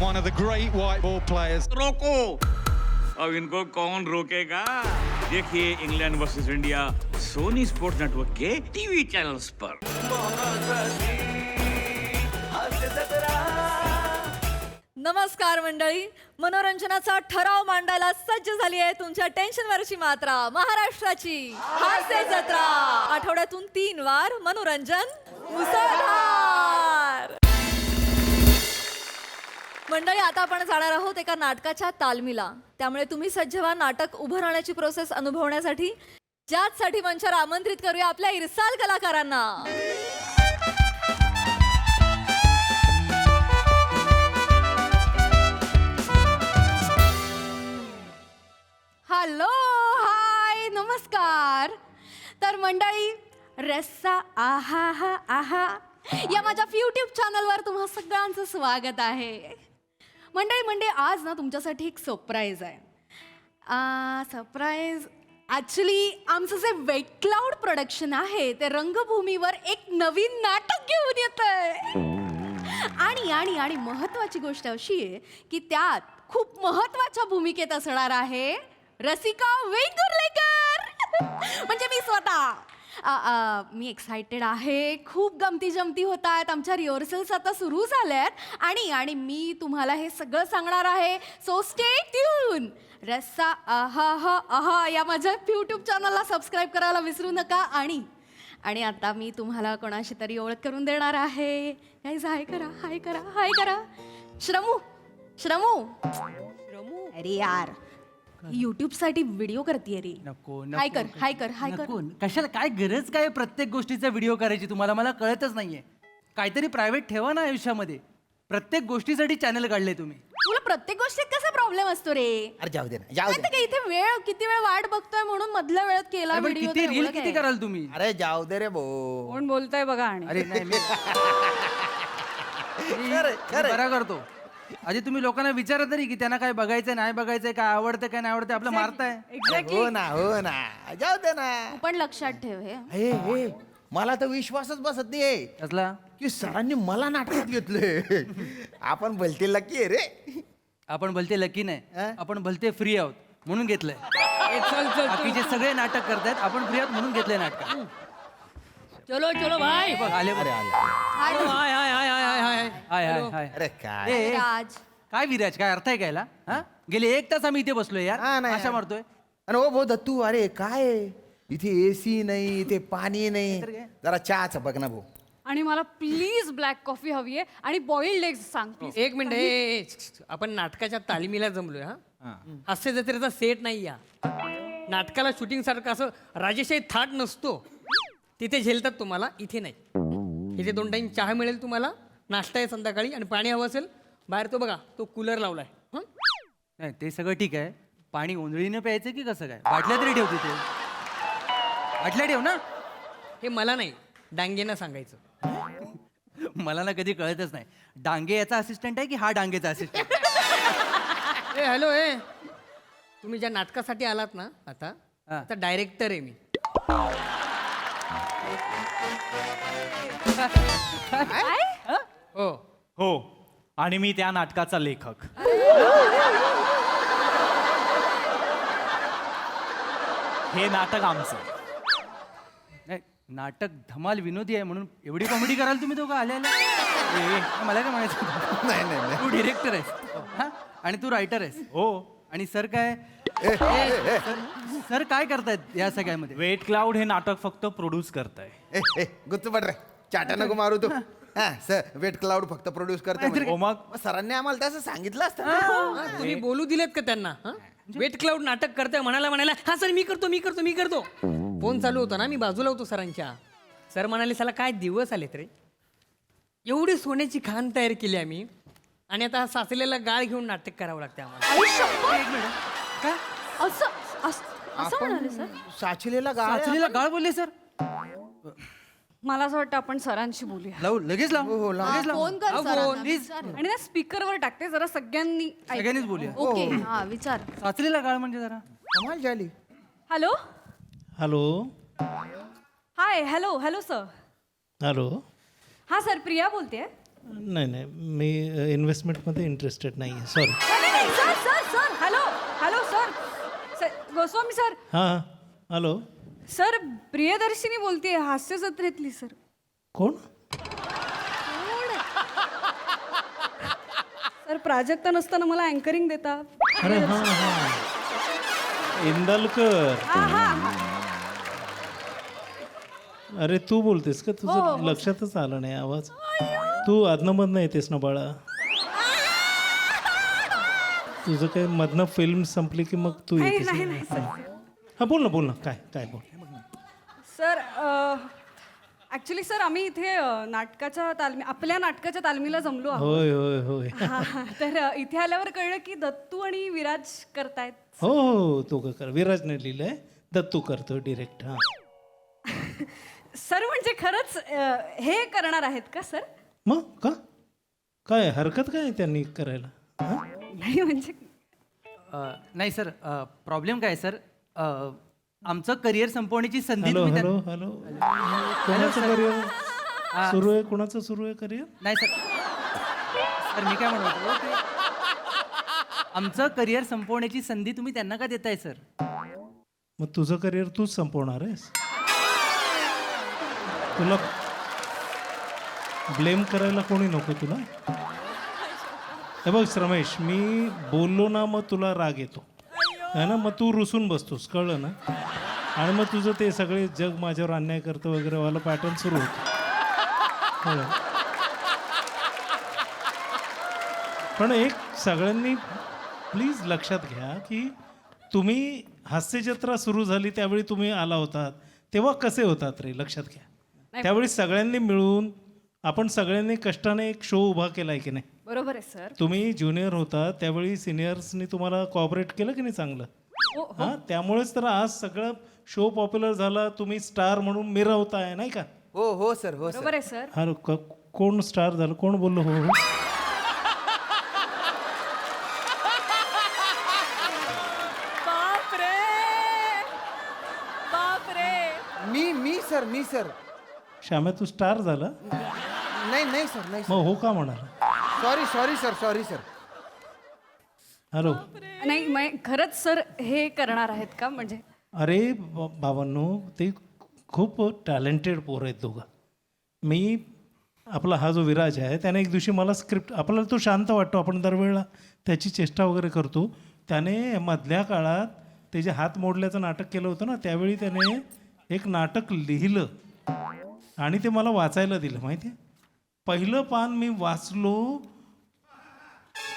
one of the great white ball players. रोको, अब इनको कौन रोकेगा? देखिए England versus India Sony sports network के टीवी चैनल्स पर। नमस्कार मंडळी, मनोरंजनाचा ठराव मांडायला सज्ज झाली आहे तुमच्या टेन्शनवरची मात्रा, महाराष्ट्राची हास्य जत्रा। आठवड्यातून 3 वार मनोरंजन मुसळधार। मंडळी, आता आपण जाणार आहोत एका नाटकाच्या तालमीला, त्यामुळे तुम्ही सज्ज व्हा नाटक उभं राहण्याची प्रोसेस अनुभवण्यासाठी, ज्यासाठी मंचावर आमंत्रित करूया आपल्या इरसाल कलाकारांना। हॅलो, हाय, नमस्कार। तर मंडळी, रस्सा आहा हा आहा या माझ्या यूट्यूब चॅनलवर तुम्हा सगळ्यांचं स्वागत आहे। मंडळी आज ना तुमच्यासाठी एक सरप्राईज आहे। सरप्राईज ॲक्च्युली आमचं जे वेट क्लाउड प्रोडक्शन आहे ते रंगभूमीवर एक नवीन नाटक घेऊन येतंय। आणि महत्त्वाची गोष्ट अशी आहे की त्यात खूप महत्त्वाच्या भूमिकेत असणार आहे रसिका वेंगुर्लेकर। म्हणजे मी स्वतः मी एक्सायटेड आहे। खूप गमती जमती होत आहेत, आमच्या रिहर्सल्स आता सुरू झाल्यात आणि मी तुम्हाला हे सगळं सांगणार आहे। So stay tune. रस्सा आहा हा आहा या माझ्या यूट्यूब चॅनलला सबस्क्राईब करायला विसरू नका। आणि आता मी तुम्हाला कोणाशी तरी ओळख करून देणार आहे। गाईज, हाय करा, हाय करा, हाय करा। श्रमू अरे यार, YouTube साठी व्हिडिओ करते रे। नको हाय कर, हाय कर, हाय कर। नको, कशाला, काय गरज काय प्रत्येक गोष्टीचा व्हिडिओ करायची तुम्हाला? मला कळतच नाहीये। काहीतरी प्रायव्हेट ठेवा ना आयुष्यामध्ये। प्रत्येक गोष्टीसाठी चॅनल काढले तुम्ही। तुला प्रत्येक गोष्टीत कसा प्रॉब्लेम असतो रे? अरे जाऊ दे ना, जाऊ दे काय इथे किती वेळ वाट बघतोय म्हणून मधल्या वेळात केला अरे पण व्हिडिओ। किती रील किती कराल तुम्ही? अरे जाऊ दे रे भाऊ। कोण बोलतोय बघा। आणि अरे नाही, मी खरं. बरा करतो। आधी तुम्ही लोकांना विचारा तरी की त्यांना काय बघायचं नाही बघायचंय, काय आवडतं काय नाही आवडतं, आपलं मारताय। हो ना, जाऊ दे ना। तू पण लक्षात ठेव हे। हे मला तर विश्वासच बसत नाही कसला? की सरांनी मला नाटकात घेतले। आपण बोलते लकी आहे रे। आपण भलते लकी नाही, अं? आपण भलते फ्री आहोत म्हणून घेतलंय। बाकीचे सगळे नाटक करतायत, आपण फ्री आहोत म्हणून घेतलंय नाटक। चलो भाई। बघ आले बघ। हाय हाय हाय हाय हाय हाय हाय हाय हाय। अरे काय ए, राज। काय विराज, काय अर्थ आहे कायला? हा, गेले 1 तास आम्ही इथे बसलोय यार, हा, नाही, अशा मारतोय। अरे ओ भाऊ दत्तू, अरे काय इथे AC नाही, इथे पाणी नाही, जरा चहाच बघ ना भाऊ। आणि मला प्लीज ब्लॅक कॉफी हवी आहे आणि बॉइल्ड एग्स सांग प्लीज। एक मिनिट, आपण नाटकाच्या तालमीला जमलोय हा। हास्य जत्रेचा सेट नाही या नाटकाला शूटिंग सारखं असं राजेशाही थाट नसतो। तिथे झेलतात तुम्हाला, इथे नाही। इथे 2 टाइम चहा मिळेल तुम्हाला, नाश्ता आहे संध्याकाळी, आणि पाणी हवं असेल बाहेर तो बघा, तो कूलर लावलाय। नाही ते सगळं ठीक आहे, पाणी ओंजळीनं प्यायचं की कसं काय? बाटल्या तरी ठेव तिथे, बाटल्या ठेव ना। हे मला नाही, डांगेना सांगायचं। मला ना कधी कळतच नाही, डांगे याचा असिस्टंट आहे की हा डांगेचा असिस्टंट? ए हॅलो, तुम्ही ज्या नाटकासाठी आलात ना आता डायरेक्टर आहे मी। हो हो, आणि मी त्या नाटकाचा लेखक। हे नाटक आमचं नाही, नाटक धमाल विनोदी आहे म्हणून एवढी कॉमेडी कराल तुम्ही दोघं आले? मला काय म्हणायचं? नाही तू डिरेक्टर आहेस हा, आणि तू रायटर आहेस। हो, आणि सर काय, सर काय करतायत या सगळ्यामध्ये? वेट क्लाउड हे नाटक फक्त प्रोड्यूस करताय। गुच्च पड रे, चाटा नको मारू तू। हा सर, वेट क्लाउड फक्त प्रोड्यूस करते नाहीतर म्हणे. हो मग सरांनी आम्हाला तसं सांगितलं असतं ना। हा, तुम्ही बोलू दिलेत का त्यांना? वेट क्लाउड नाटक करतोय म्हणाला हा सर मी करतो। फोन चालू होता ना, मी बाजूला होतो सरांच्या। सर म्हणाले साला काय दिवस आलेत रे, एवढी सोन्याची खान तयार केली आम्ही, आणि आता साचलेला गाळ घेऊन नाटक करावं लागतं आम्हाला। काय असं म्हणाले सर? साचलेला गाळ साचलेला गाळ बोलले सर? मला असं वाटतं आपण सरांशी बोलूया लावू, लगेच लावू, हो, लाव. लगेच लावू। फोन कर लाव सरांना, फोन, प्लीज. विचार. आणि ना स्पीकरवर टाकते, जरा सगळ्यांनी ऐक. सगळ्यांनीच बोलूया। ओके, हा विचार। साचलेला गाळ म्हणजे जरा कमाल झाली। Hello hello hi, hello sir. Hello हा सर, प्रिया बोलते। नाही नाही मी इन्व्हेस्टमेंटमध्ये इंटरेस्टेड नाही आहे सॉरी. नाही sir sir sir hello hello sir Goswami sir हां हॅलो सर प्रियदर्शिनी बोलते हास्य जत्रेतली सर. कोण? सर प्राजक्ता नसताना मला अँकरिंग देता. अरे हां हां इंदलकर. अरे तू बोलतेस का? तुझं लक्षातच आलं नाही आवाज. तू अधनंमधनं येतेस ना बाळा. तुझं काय मधनं फिल्म संपली की मग तू येतेस ना? हा बोल ना काय काय बोल. सर ॲक्च्युली सर आम्ही इथे नाटकाच्या आपल्या नाटकाच्या तालमीला जमलो आहोत. होय होय होय. हा, तर इथे आल्यावर कळलं की दत्तू आणि विराज करतायत. हो हो तो का कर विराजने लिहिलंय दत्तू करतो डिरेक्ट. हां सर म्हणजे खरंच हे करणार आहेत का सर? मग का काय हरकत काय आहे त्यांनी करायला? हां नाही म्हणजे नाही सर प्रॉब्लेम काय सर आमचं करिअर संपवण्याची संधी हॅलो तुम्ही हॅलो हॅलो कोणाचं करिअर सुरू आहे? कोणाचं सुरू आहे करिअर? नाही सर सर मी काय म्हणतो की आमचं करिअर संपवण्याची संधी तुम्ही त्यांना का देताय सर? मग तुझं करिअर तूच संपवणार आहेस? तुला ब्लेम करायला कोणी नको तुला. हे बघ रमेश मी बोललो ना मग तुला राग येतो है ना, मग तू रुसून बसतोस कळलं ना. आणि मग तुझं ते सगळे जग माझ्यावर अन्याय करतं वगैरे वाला पॅटर्न सुरू होतं कळलं. पण एक सगळ्यांनी प्लीज लक्षात घ्या की तुम्ही हास्यजत्रा सुरू झाली त्यावेळी तुम्ही आला होतात तेव्हा कसे होतात रे लक्षात घ्या. त्यावेळी सगळ्यांनी मिळून आपण सगळ्यांनी कष्टाने एक शो उभा केला आहे की नाही? बरोबर आहे सर. तुम्ही ज्युनियर होता त्यावेळी सिनियर्सनी तुम्हाला कॉपरेट केलं की नाही चांगलं? हां त्यामुळेच तर आज सगळं शो पॉप्युलर झाला. तुम्ही स्टार म्हणून मिरवताय नाही का? हो हो सर हो सर. बरोबर आहे सर. हा कोण स्टार झालं? कोण बोललो हो हो? बापरे बापरे. मी सर श्याम्या तू स्टार झाला? नाही सर नाही मग हो का म्हणाला? Sorry sir. हॅलो नाही खरंच सर हे करणार आहेत का म्हणजे? अरे बाबांनो ते खूप टॅलेंटेड पोरं आहेत दोघं. मी आपला हा जो विराज आहे त्याने एक दिवशी मला स्क्रिप्ट आपल्याला तो शांत वाटतो आपण दरवेळेला त्याची चेष्टा वगैरे करतो. त्याने मधल्या काळात ते जे हात मोडल्याचं नाटक केलं होतं ना त्यावेळी त्याने एक नाटक लिहिलं आणि ते मला वाचायला दिलं माहिती आहे. पहिलं पान मी वाचलो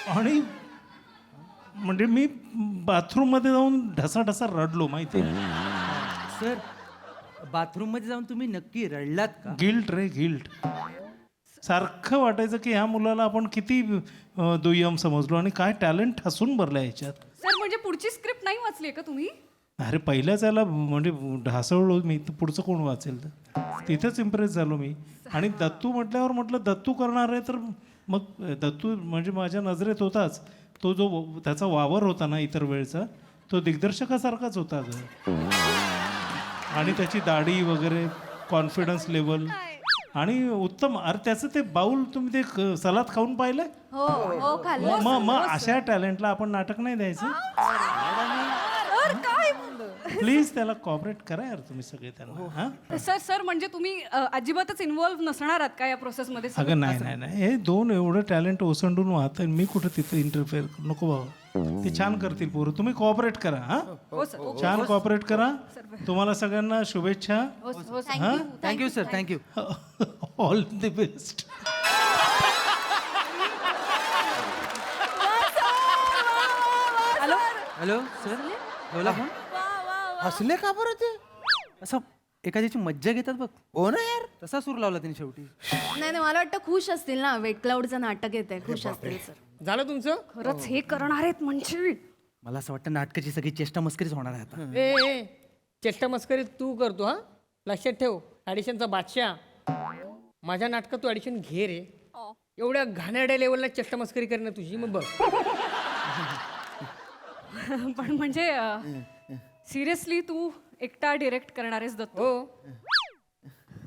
आणि म्हणजे मी बाथरूममध्ये जाऊन ढसाढसा रडलो माहिती आहे. सर बाथरूममध्ये जाऊन तुम्ही नक्की रडलात का? गिल्ट रे गिल्ट. सारखं वाटायचं की ह्या मुलाला आपण किती दुय्यम समजलो आणि काय टॅलेंट हसून भरलं याच्यात. सर म्हणजे पुढची स्क्रिप्ट नाही वाचली आहे का तुम्ही? अरे पहिल्याच याला म्हणजे ढासळलो मी तर पुढचं कोण वाचेल तर तिथेच इम्प्रेस झालो मी. आणि दत्तू म्हटल्यावर म्हटलं दत्तू करणार आहे तर मग दत्तू म्हणजे माझ्या नजरेत होताच. तो जो त्याचा वावर होता ना इतर वेळचा तो दिग्दर्शकासारखाच होता ग. आणि त्याची दाढी वगैरे कॉन्फिडन्स लेवल आणि उत्तम. अरे त्याचं ते बाऊल तुम्ही ते सलाद खाऊन पाहिलंय? हो हो खाल्लं. मग अशा टॅलेंटला आपण नाटक नाही द्यायचं. काय प्लीज त्याला कॉपरेट करा यार तुम्ही सगळे त्यांना. हां सर म्हणजे तुम्ही अजिबातच इन्व्हॉल्व्ह नसणार आहात का या प्रोसेसमध्ये? अगं नाही हे दोन एवढं टॅलेंट ओसंडून वाहत मी कुठं तिथं इंटरफेअर नको बाबा. ते छान करतील पोरं. तुम्ही कॉपरेट करा. हां छान कॉपरेट करा. तुम्हाला सगळ्यांना शुभेच्छा. हां thank you sir thank you. All the best. Hello hello sir बोला कोण? हसले का बरं ते? असं एखाद्याची मज्जा घेतात बघ. हो ना यार. तसा सूर लावला त्यांनी शेवटी. नाही मला वाटतं खुश असतील ना. वेट क्लाउडचं नाटक येत आहे. खुश असतील सर. झालं तुमचं? खरंच हे करणार आहेत म्हणजे? मला असं वाटतं नाटकाची सगळी चेष्टा मस्करीच होणार आहे आता. ए चेष्टा मस्करी तू करतो हा. लक्षात ठेव ॲडिशनचा बादशाह. माझ्या नाटकात तू ॲडिशन घे रे. एवढ्या घाणेरड्या लेवलला चेष्टा मस्करी करणं तुझी मग बघ. पण म्हणजे सिरियसली तू एकटा डिरेक्ट करणार आहेस दत्तू? हो.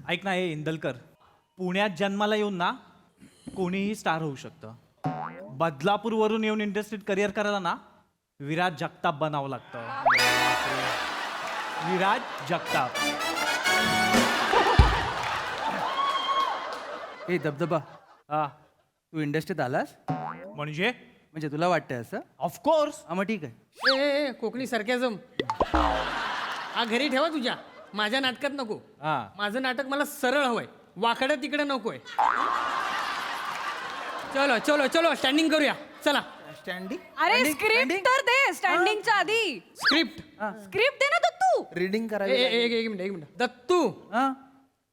ऐक ना हे इंदलकर पुण्यात जन्माला येऊन ना कोणीही स्टार होऊ शकतं. बदलापूरवरून येऊन इंडस्ट्रीत करिअर करायला ना विराज जगताप बनावं लागतं. विराज जगताप. ए धबधबा, हा तू इंडस्ट्रीत आलास म्हणजे म्हणजे तुला वाटतंय असं? ऑफकोर्स. हा मग ठीक आहे. ए कोकणी सरक्याजम हा घरी ठेवा तुझ्या, माझ्या नाटकात नको. हा. माझं नाटक मला सरळ हवंय, वाकडं तिकडं नकोय. चलो चलो चलो स्टँडिंग करूया चला. स्टँडिंग अरे स्क्रिप्ट तर दे स्टँडिंगच्या आधी. स्क्रिप्ट. स्क्रिप्ट दे ना दत्तू. रीडिंग करावी लागेल. एक मिनिट दत्तू. हा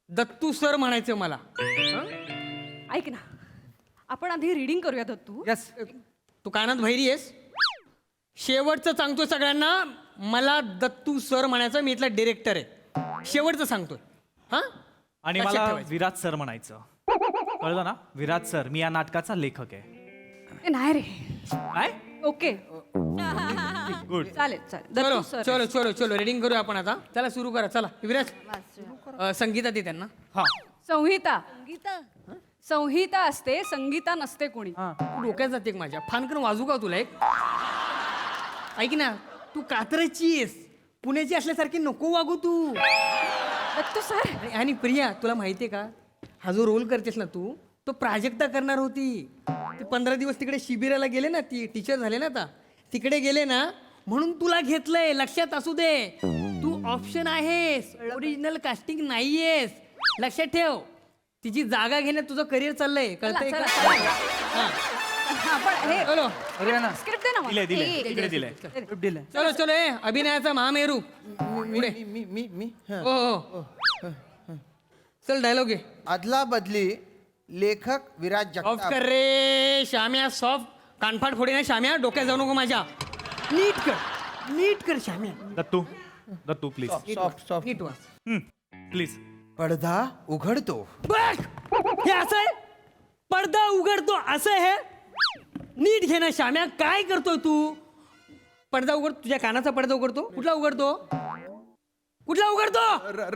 दत्तू सर म्हणायचं मला. ऐक ना, आपण आधी रीडिंग करूया दत्तू. यस. तू कानात भैरी आहेस. शेवटचं सांगतोय सगळ्यांना, मला दत्तू सर म्हणायचं. मी इथला डिरेक्टर आहे. शेवटचं सांगतोय. हा आणि लक्षात मला ठेवायचं. विराज सर म्हणायचं. कळलं ना? विराज सर. मी या नाटकाचा लेखक आहे. ए, नाही रे. काय? Okay good. चालेल चालेल चलो दत्तू सर. चलो चलो चलो रीडिंग करूया आपण आता. चला सुरू करा चला. विराज संगीता दे त्यांना. हा. संहिता. संहिता असते, संगीता नसते कोणी. तू डोक्यात जाते का माझ्या? फानकन वाजू का तुला एक? ऐक ना, तू कात्रची आहेस, पुण्याची असल्यासारखी नको वागू तू. दत्तू सर. आणि प्रिया तुला माहितीये का, हा जो रोल करतेस ना तू, तो प्राजक्ता करणार होती. ते 15 दिवस तिकडे शिबिराला गेले ना, ती टीचर झाले ना आता, तिकडे गेले ना, म्हणून तुला घेतलंय. लक्षात असू दे, तू ऑप्शन आहेस, ओरिजिनल कास्टिंग नाहीयेस. लक्षात ठेव. तिची जागा घेण्यात तुझं करिअर चाललंय. कळतंय का? हा. आपण हे चलो करूया ना. स्क्रिप्ट दे ना मला. दिले तिकडे दिले. स्क्रिप्ट दिलंय. चलो चलो अभिनयाचा महामेरू. पुढे. मी हं. हो हो चल डायलॉग घे. अदला बदली लेखक विराज ऑफ जगताप. कर रे श्याम्या. सॉफ्ट कानफाट फोडे ना श्याम्या. डोक्यात जाऊ नको माझ्या. नीट कर, नीट कर श्याम्या. Dattu. Dattu please. Soft soft. नीट वाच. प्लीज. पडदा उघडतो. बघ हे असं आहे. पडदा उघडतो असं आहे. नीट घे ना श्याम्या. काय करतोय तू? पडदा उघड. तुझ्या कानाचा पडदा उघडतो. कुठला उघडतो? कुठला उघडतो?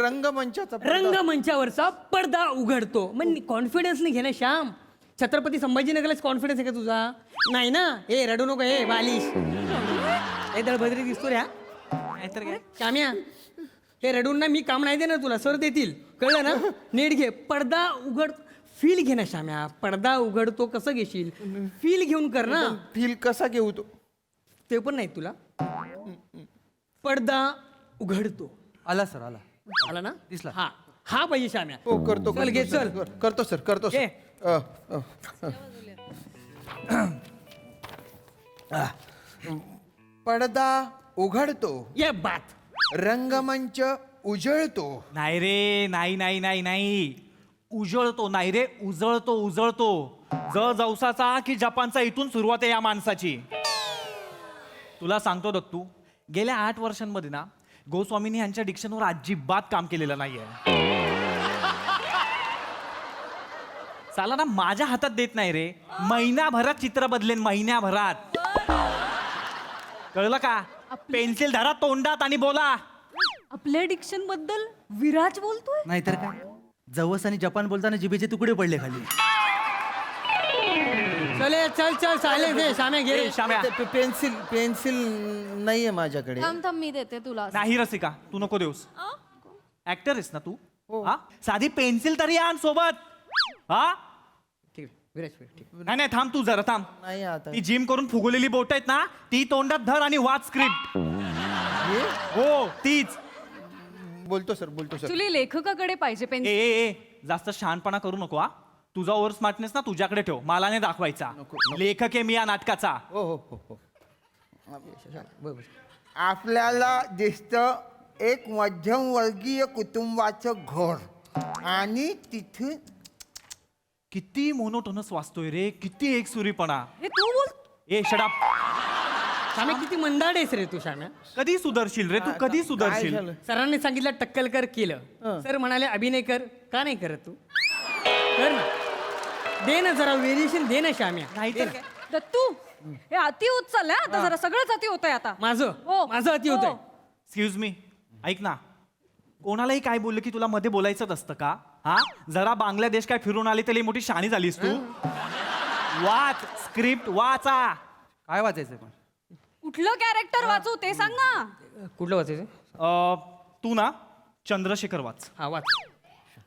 रंगमंचाचा पडदा. रंगमंचावरचा पडदा उघडतो. मग कॉन्फिडन्सने घे ना श्याम. छत्रपती संभाजीनगरलाच कॉन्फिडन्स आहे का तुझा? नाही ना. ए रडू नको. ए बालिश ए दळभद्री दिसतो रे हा. नाहीतर काय श्याम्या, हे रडून ना मी काम नाही देणार तुला. सर देतील. कळलं ना? नीट घे. पडदा उघड. फील घे ना श्याम्या. पडदा उघडतो कसं घेशील? फील घेऊन कर ना. फील कसा घेऊ तो? ते पण नाही तुला. पडदा उघडतो. आला सर आला. आला ना? दिसला. हा हा पाहिजे श्याम्या. हो करतो चल घे, करतो, चल. सर. करतो सर करतो घे. सर. पडदा उघडतो. ये बात. रंगमंच उजळतो. नाही रे. नाही नाही नाही नाही. उजळतो नाही रे. उजळतो उजळतो. जवसाचा की जपानचा इथून सुरुवात आहे या माणसाची. तुला सांगतो दत्तू, गेल्या 8 वर्षांमध्ये ना गोस्वामींनी यांच्या डिक्शनवर अजिबात काम केलेलं नाहीये. साला ना माझ्या हातात देत नाही रे. महिन्याभरात चित्र बदलेन. महिन्याभरात. कळलं का? पेन्सिल धरा तोंडात आणि बोला. आपल्या डिक्शन बद्दल विराज बोलतोय. नाहीतर काय, जवस आणि जपान बोलताना जिभेचे तुकडे पडले खाली. चले चल चल चालेल. घे श्याम्या घे. ए, श्याम्या. पेन्सिल पेन्सिल नाहीये माझ्याकडे. थांब थांब मी देते तुला. नाही रसिका, तू नको देऊस. ऍक्टर आहेस ना तू. हा साधी पेन्सिल तरी आण सोबत. हा ठीक आहे. विराज ठीक. नाही नाही थांब तू जरा थांब. नाही आता. ती जिम करून फुगवलेली बोट आहेत ना, ती तोंडात धर आणि वाच स्क्रिप्ट. हो तीच. बोलतो सर बोलतो सर. ऍक्च्युली लेखकाकडे पाहिजे ए पेन्सिल. ए ए जास्त शहाणपणा करू नको. हा तुझा ओव्हर स्मार्टनेस ना तुझ्याकडे ठेव. मला नाही दाखवायचा. लेखक आहे मी या नाटकाचा. हो हो हो हो. आपल्याला दिसतं एक मध्यमवर्गीय कुटुंबाचं घर आणि तिथून किती मोनोटोनस वाचतोय रे. किती एकसुरीपणा. हे तू बोल. ए शडाप. श्याम्या किती मंदाड आहेस रे तू श्याम्या. कधी सुधरशील रे तू. कधी काय सुधरशील. झालं? सरांनी सांगितलं टक्कल कर केलं. सर म्हणाले अभिनय कर. का नाही करत तू? कर ना. दे ना जरा व्हेरिएशन दे ना श्याम्या. नाहीतर काय. दत्तू हे अति होत चाललंय आता. जरा सगळंच अति होतंय आता. माझं हो. माझं अति होतंय. हो. Excuse me. ऐक ना, कोणालाही काय बोललं की तुला मध्ये बोलायचंच असतं का? हा जरा बांगलादेश काय फिरून आली तरी मोठी शाणी झालीस तू. वाच स्क्रिप्ट वाचा. काय वाचायचं पण? कुठलं कॅरेक्टर वाचू ते सांग ना. कुठलं वाचायचं? तू ना चंद्रशेखर वाच. हा वाच.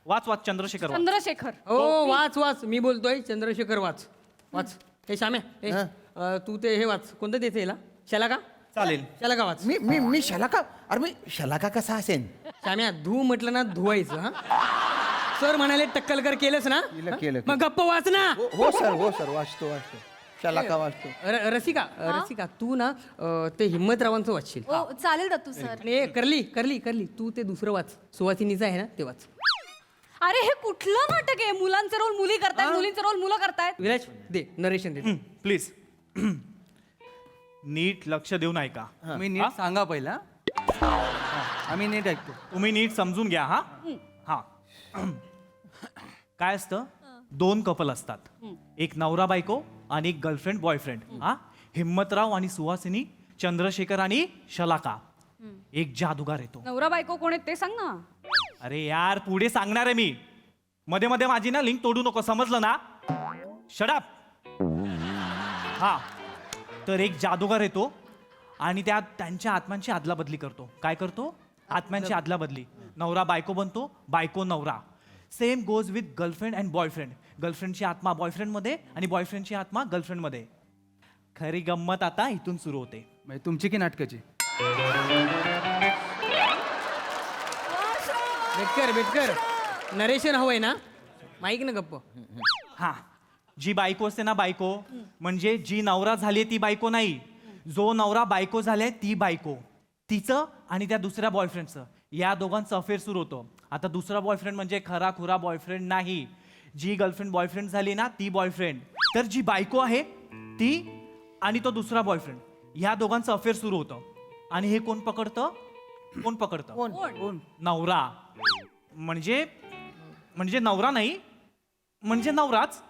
वाच वाच चंद्रशेखर वाच. चंद्रशेखर. हो वाच वाच. मी बोलतोय चंद्रशेखर वाच. वाच. हे श्याम्या तू ते हे वाच. कोणतं देते याला? शलाका? चालेल. शलाका वाच. मी शलाका, अरे मी शलाका कसा असेन? श्याम्या धू म्हटलं ना धुवायचं. हा सर म्हणाले टक्कलकर केलंस ना? केलं. मग गप्प वाच ना. हो सर वाचतो शलाका वाचतो. रसिका तू ना ते हिम्मतरावांचं वाचशील. हो चालेल दत्तू सर. आणि हे करली तू ते दुसरं वाच. सुवासिनीचं आहे ना ते वाच. अरे हे कुठलं नाटक आहे? मुलांचे रोल मुली करतायत, मुलींचे रोल मुलं करतायत. विराज दे नरेशन दे. प्लीज नीट लक्ष देऊन ऐका. तुम्ही नीट सांगा पहिला. आम्ही नीट ऐकतो. तुम्ही नीट समजून घ्या. हा हा काय असतं, दोन कपल असतात, एक नवरा बायको आणि एक गर्लफ्रेंड बॉयफ्रेंड. हा हिम्मतराव आणि सुहासिनी, चंद्रशेखर आणि शलाका. एक जादूगार येतो. नवरा बायको कोण आहेत ते सांग ना. अरे यार पुढे सांगणार आहे मी. मध्ये मध्ये माझी ना लिंक तोडू नको, समजलं ना? शडाप. हा तर एक जादूगार येतो आणि त्यांच्या आत्म्यांची अदलाबदली करतो. काय करतो? आत्म्यांची अदलाबदली. नवरा बायको बनतो, बायको नवरा. Same goes with girlfriend and boyfriend. गर्लफ्रेंडची आत्मा बॉयफ्रेंडमध्ये आणि बॉयफ्रेंडची आत्मा गर्लफ्रेंडमध्ये. खरी गंमत आता इथून सुरू होते. म्हणजे तुमची की नाटकाची? बेटकर नरेशन हवंय ना? माईक ना गप्प. हा जी बायको असते ना, बायको म्हणजे जी नवरा झाली ती बायको नाही. जो नवरा बायको झाले ती बायको. तिचं आणि त्या दुसऱ्या बॉयफ्रेंडचं, या दोघांचं अफेअर सुरू होतं. आता दुसरा बॉयफ्रेंड म्हणजे खरा खुरा बॉयफ्रेंड नाही. जी गर्लफ्रेंड बॉयफ्रेंड झाली ना ती बॉयफ्रेंड. तर जी बायको आहे ती आणि तो दुसरा बॉयफ्रेंड, ह्या दोघांचं अफेअर सुरू होतं. आणि हे कोण पकडतं? नवरा. म्हणजे नवरा नाही, म्हणजे नवराच.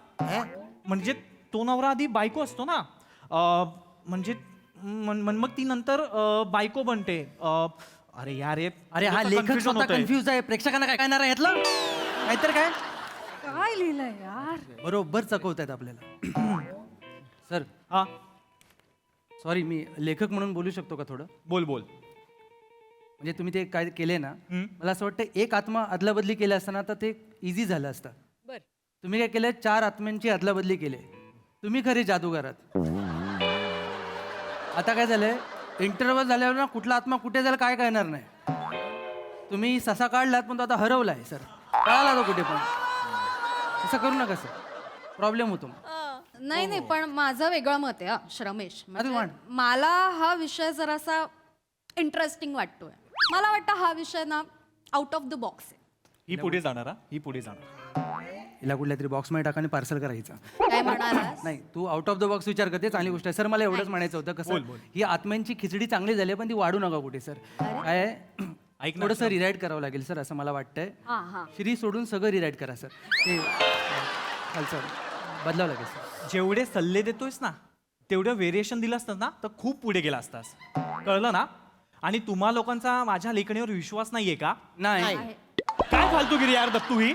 म्हणजे तो नवरा आधी बायको असतो ना, म्हणजे मग ती नंतर बायको बनते. अरे यार अरे हा लेखक स्वतः कन्फ्युज आहे. प्रेक्षकांना काय करणार आहे यातलं? नाहीतर काय काय लिहिलंय यार? बरोबर चकवत आहेत आपल्याला. सर हा सॉरी, मी लेखक म्हणून बोलू शकतो का थोडं? बोल. म्हणजे तुम्ही ते काय केले ना, मला असं वाटतं एक आत्मा अदलाबदली केली असताना तर ते इझी झालं असतं. तुम्ही काय केलं? 4 आत्म्यांची अदलाबदली केली. तुम्ही खरे जादूगार आहात. आता काय झालंय, इंटरव्हल झाल्यावर ना कुठला आत्मा कुठे जायला काय कळणार नाही. तुम्ही ससा काढलात पण तो आता हरवलाय. सर कळाला तो कुठे पण. असं करू नका सर, प्रॉब्लेम होतो. नाही पण माझं वेगळं मत आहे श्रमेश. म्हणजे वाढ. मला हा विषय जरासा इंटरेस्टिंग वाटतोय. मला वाटतं हा विषय ना आउट ऑफ द बॉक्स आहे. ही पुढे जाणार. ही पुढे जाणार. हिला कुठल्या तरी बॉक्समध्ये टाका आणि पार्सल करायचं. काय म्हणालास? नाही, तू आउट ऑफ द बॉक्स विचार करते, चांगली गोष्ट आहे. सर मला एवढंच म्हणायचं होतं, कसं ही आत्म्यांची खिचडी चांगली झाली पण ती वाढू नका कुठे. सर काय ऐक ना. थोडंसं रिराईट करावं लागेल सर, असं मला वाटतंय. श्री सोडून सगळं रिराईट करा सर. ते खालचं बदलावं लागेल सर. जेवढे सल्ले देतोयस ना तेवढं व्हेरिएशन दिलं असतं ना तर खूप पुढे गेला असतास. कळलं ना? आणि तुम्हा लोकांचा माझ्या लेखणीवर विश्वास नाहीये का? नाही काय फालतूगिरी यार दत्तू ही.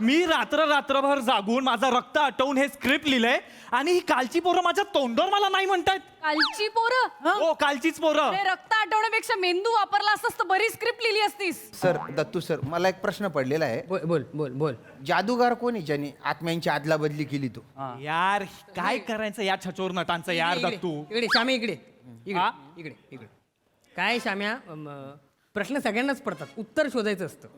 मी रात्रभर जागून माझं रक्त आटवून हे स्क्रिप्ट लिहिलंय आणि ही कालची पोरं माझ्या तोंडावर मला नाही म्हणतायत. कालची पोरं? हो कालचीच पोरं. अरे रक्त आठवण्यापेक्षा मेंदू वापरला असतास तर बरी स्क्रिप्ट लिहिली असतीस. सर दत्तू सर, मला एक प्रश्न पडलेला आहे. बोल. जादूगार कोणी ज्याने आत्म्यांची अदला बदली केली? तो यार काय करायचं या छचोर नटांचं यार दत्तू. इकडे श्याम्या इकडे. काय श्याम्या, प्रश्न सगळ्यांनाच पडतात, उत्तर शोधायचं असतं.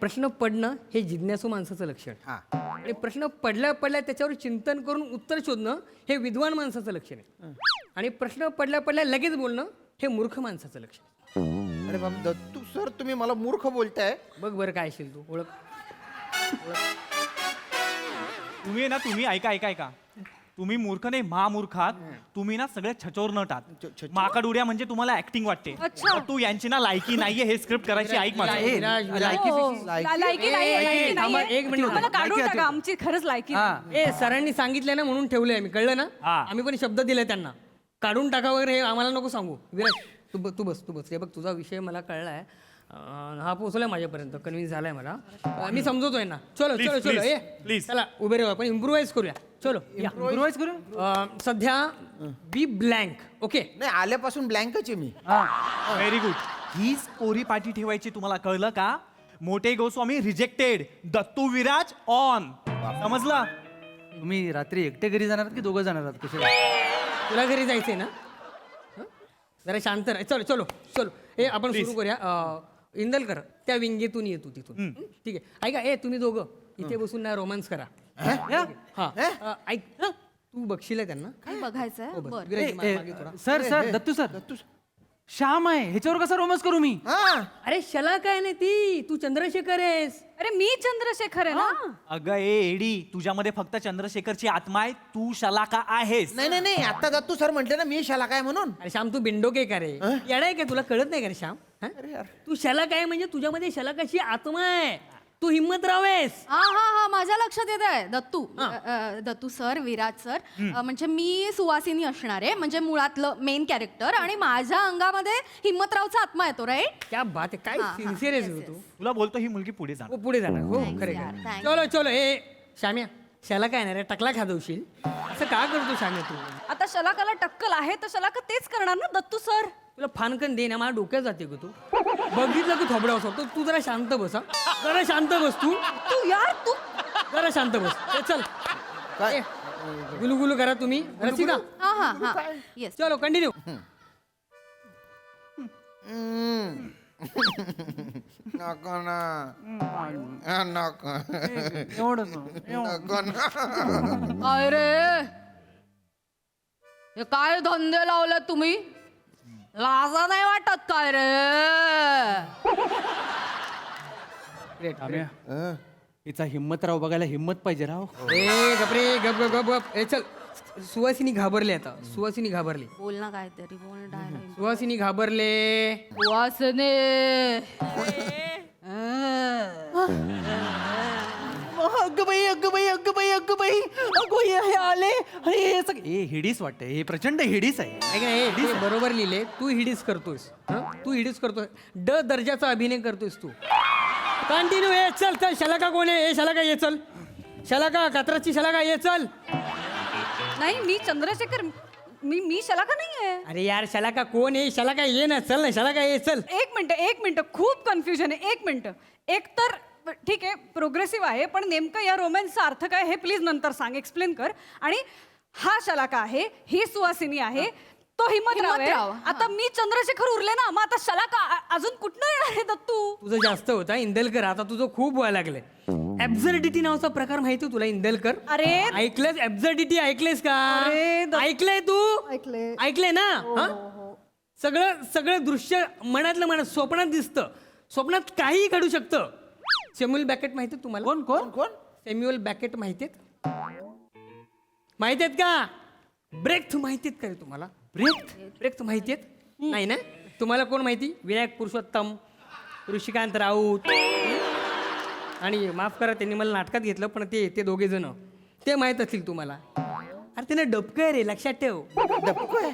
प्रश्न पडणं हे जिज्ञासू माणसाचं लक्षण. आणि प्रश्न पडल्या त्याच्यावर चिंतन करून उत्तर शोधणं हे विद्वान माणसाचं लक्षण आहे. आणि प्रश्न पडल्या लगेच बोलणं हे मूर्ख माणसाचं लक्षण. अरे बाबा दत्तू सर, तुम्ही मला मूर्ख बोलताय. बघ बरं काय असेल तू ओळख. तुम्ही ऐका. तुम्ही मूर्ख नाही, महामूर्ख आहात. तुम्ही ना सगळे छचोर नट आहात. माकाडुड्या म्हणजे तुम्हाला ऍक्टिंग वाटते. अच्छा. तू यांची ना लायकी नाहीये हे स्क्रिप्ट करायची. ऐक माझं. लायकी नाहीये. एक मिनिट. आम्हाला काढून टाका, आमची खरंच लायकी नाही. सरांनी सांगितलंय ना म्हणून ठेवलंय मी, कळलं ना? हा. आम्ही पण शब्द दिले त्यांना, काढून टाका वगैरे हे आम्हाला नको सांगू. विराज तू बस. हे बघ तुझा विषय मला कळलाय. हा पोहोचलाय माझ्यापर्यंत, कन्व्हिन्स झालाय मला. मी समजवतोय ना. चलो Please, चलो चलो please, ये please. चला उभे राहू, आपण इम्प्रुव्हाइज करूया. चलो या. Improvise करू सध्या बी ब्लँक. ओके. नाही आल्यापासून ब्लँकच आहे मी. Very good. ही कोरी पाठी ठेवायची, तुम्हाला कळलं का? मोठे गोस्वामी रिजेक्टेड, दत्तू विराज ऑन. समजला? तुम्ही रात्री एकटे घरी जाणार की दोघं जाणार आहात कसे? तुला घरी जायचंय ना? हं? जरा शांत राह. चलो चलो चलो हे आपण सुरू करूया. इंदलकर त्या विंगेतून येतो तिथून. ठीक आहे. ऐका, तुम्ही दोघं इथे बसून ना रोमांस करा. हा ऐक, तू बघशील त्यांना. काय बघायचंय हो, बस. बरं. विराज, मागे थोडा. सर दत्तू सर, श्याम आहे, ह्याच्यावर कसा रोमन्स करू मी? हा अरे शला काय नाही ती, तू चंद्रशेखर आहेस. अरे मी चंद्रशेखर आहे ना. अगं एडी, तुझ्यामध्ये फक्त चंद्रशेखरची आत्मा आहे, तू शलाका आहेस. नाही नाही नाही आता दत्तू सर म्हटले ना मी शाला काय म्हणून. अरे श्याम, तू बिंडोके का रे? येडाय का? तुला कळत नाही का रे श्याम? हं? तू शला काय म्हणजे तुझ्यामध्ये शलाकाची आत्मा आहे. तू हिम्मतराव आहेस. हा हा हा माझ्या लक्षात येत आहे. दत्तू सर, विराज सर, म्हणजे मी सुवासिनी असणार आहे, म्हणजे मुळातलं मेन कॅरेक्टर, आणि माझ्या अंगामध्ये हिम्मतरावचा आत्मा येतो, राईट? क्या बात आहे, काय सिन्सिअर आहेस ग तू. तुला बोलतो ही मुलगी पुढे जाणार. हो, पुढे जाणार. हो खरे यार, खरे. thanks. चलो चलो श्याम्या, शाला काय नाही रे, टकला खादवशील असं का करतो श्याम्या तू? आता शलाकाला टक्कल आहे तर शलाका तेच करणार ना दत्तू सर. तुला फानकन दे ना, माझ्या डोक्यात जाते ग तू. बघितलं की थोबडा होतो. तू जरा शांत बस. जरा शांत बस तू. तू यार तू. जरा शांत बस. चल काय? गुलुगुलू करा तुम्ही. रसिका, हा हा हा येस. चलो कंटिन्यू. नको ना नको नको ना. काय रे, हे काय धंदे लावले तुम्ही? लाजा नाही वाटत काय रे? हिचा हिम्मतराव बघायला हिम्मत पाहिजे राव. ए गपरे, गप गप गप गप. ए चल, सुवासिनी घाबरले आता. सुवासिनी घाबरली. बोल ना काहीतरी, बोल डायलॉग. सुवासिनी घाबरले. वासने अगं बाई अगं बाई अगं बाई अगं बाई अगो हे आले. हे सगळे हे हिडीस वाटतं, हे प्रचंड हिडीस आहे. ऐक ना, हे बरोबर लिहिले. तू हिडीस करतोयस. हं? तू हिडीस करतोय. ड दर्जाचा अभिनय करतोयस तू. कंटिन्यू. ये चल चल. शलाका कोण आहे? ए शलाका ये चल. शलाका, कात्राची शलाका ये चल. नाही मी चंद्रशेखर. मी शलाका नाही आहे. अरे यार, शलाका कोण आहे? शलाका ये ना, चल ना. शलाका ये चल. एक मिनिट खूप कन्फ्युजन आहे. एक मिनिट. एक तर ठीक आहे प्रोग्रेसिव्ह आहे, पण नेमकं या रोमॅन्सचा अर्थ काय हे प्लीज नंतर सांग, एक्सप्लेन कर. आणि हा शलाका आहे, ही सुवासिनी आहे, तो हिम्मतराव आहे. हिम्मतराव, आता मी चंद्रशेखर उरले ना, मग आता शलाका अजून कुठनं येणार आहे दत्तू? तुझं जास्त होता इंदलकर, आता तुझं खूप व्हायला लागलंय. ऍब्झर्डिटी नावाचा प्रकार माहिती तुला इंदलकर? अरे ऐकलंस? ऍब्झर्डिटी ऐकलेस का? अरे ऐकलंय तू? ऐकलंय. ऐकलंय ना? हं? सगळं सगळं दृश्य मनातलं मनात स्वप्नात दिसतं. स्वप्नात काहीही घडू शकतं. सॅम्युअल बॅकेट माहिती तुम्हाला? कोण कोण कोण? सॅम्युअल बॅकेट माहितीत? माहितीत का? ब्रेक माहितीत का रे तुम्हाला? ब्रेक माहितीत? नाही ना? तुम्हाला कोण माहिती? विनायक पुरुषोत्तम, ऋषिकांत राऊत, आणि माफ करा त्यांनी मला नाटकात घेतलं, पण ते दोघे जण ते माहित असतील तुम्हाला. अरे त्यानं डबकं आहे रे, लक्षात ठेव.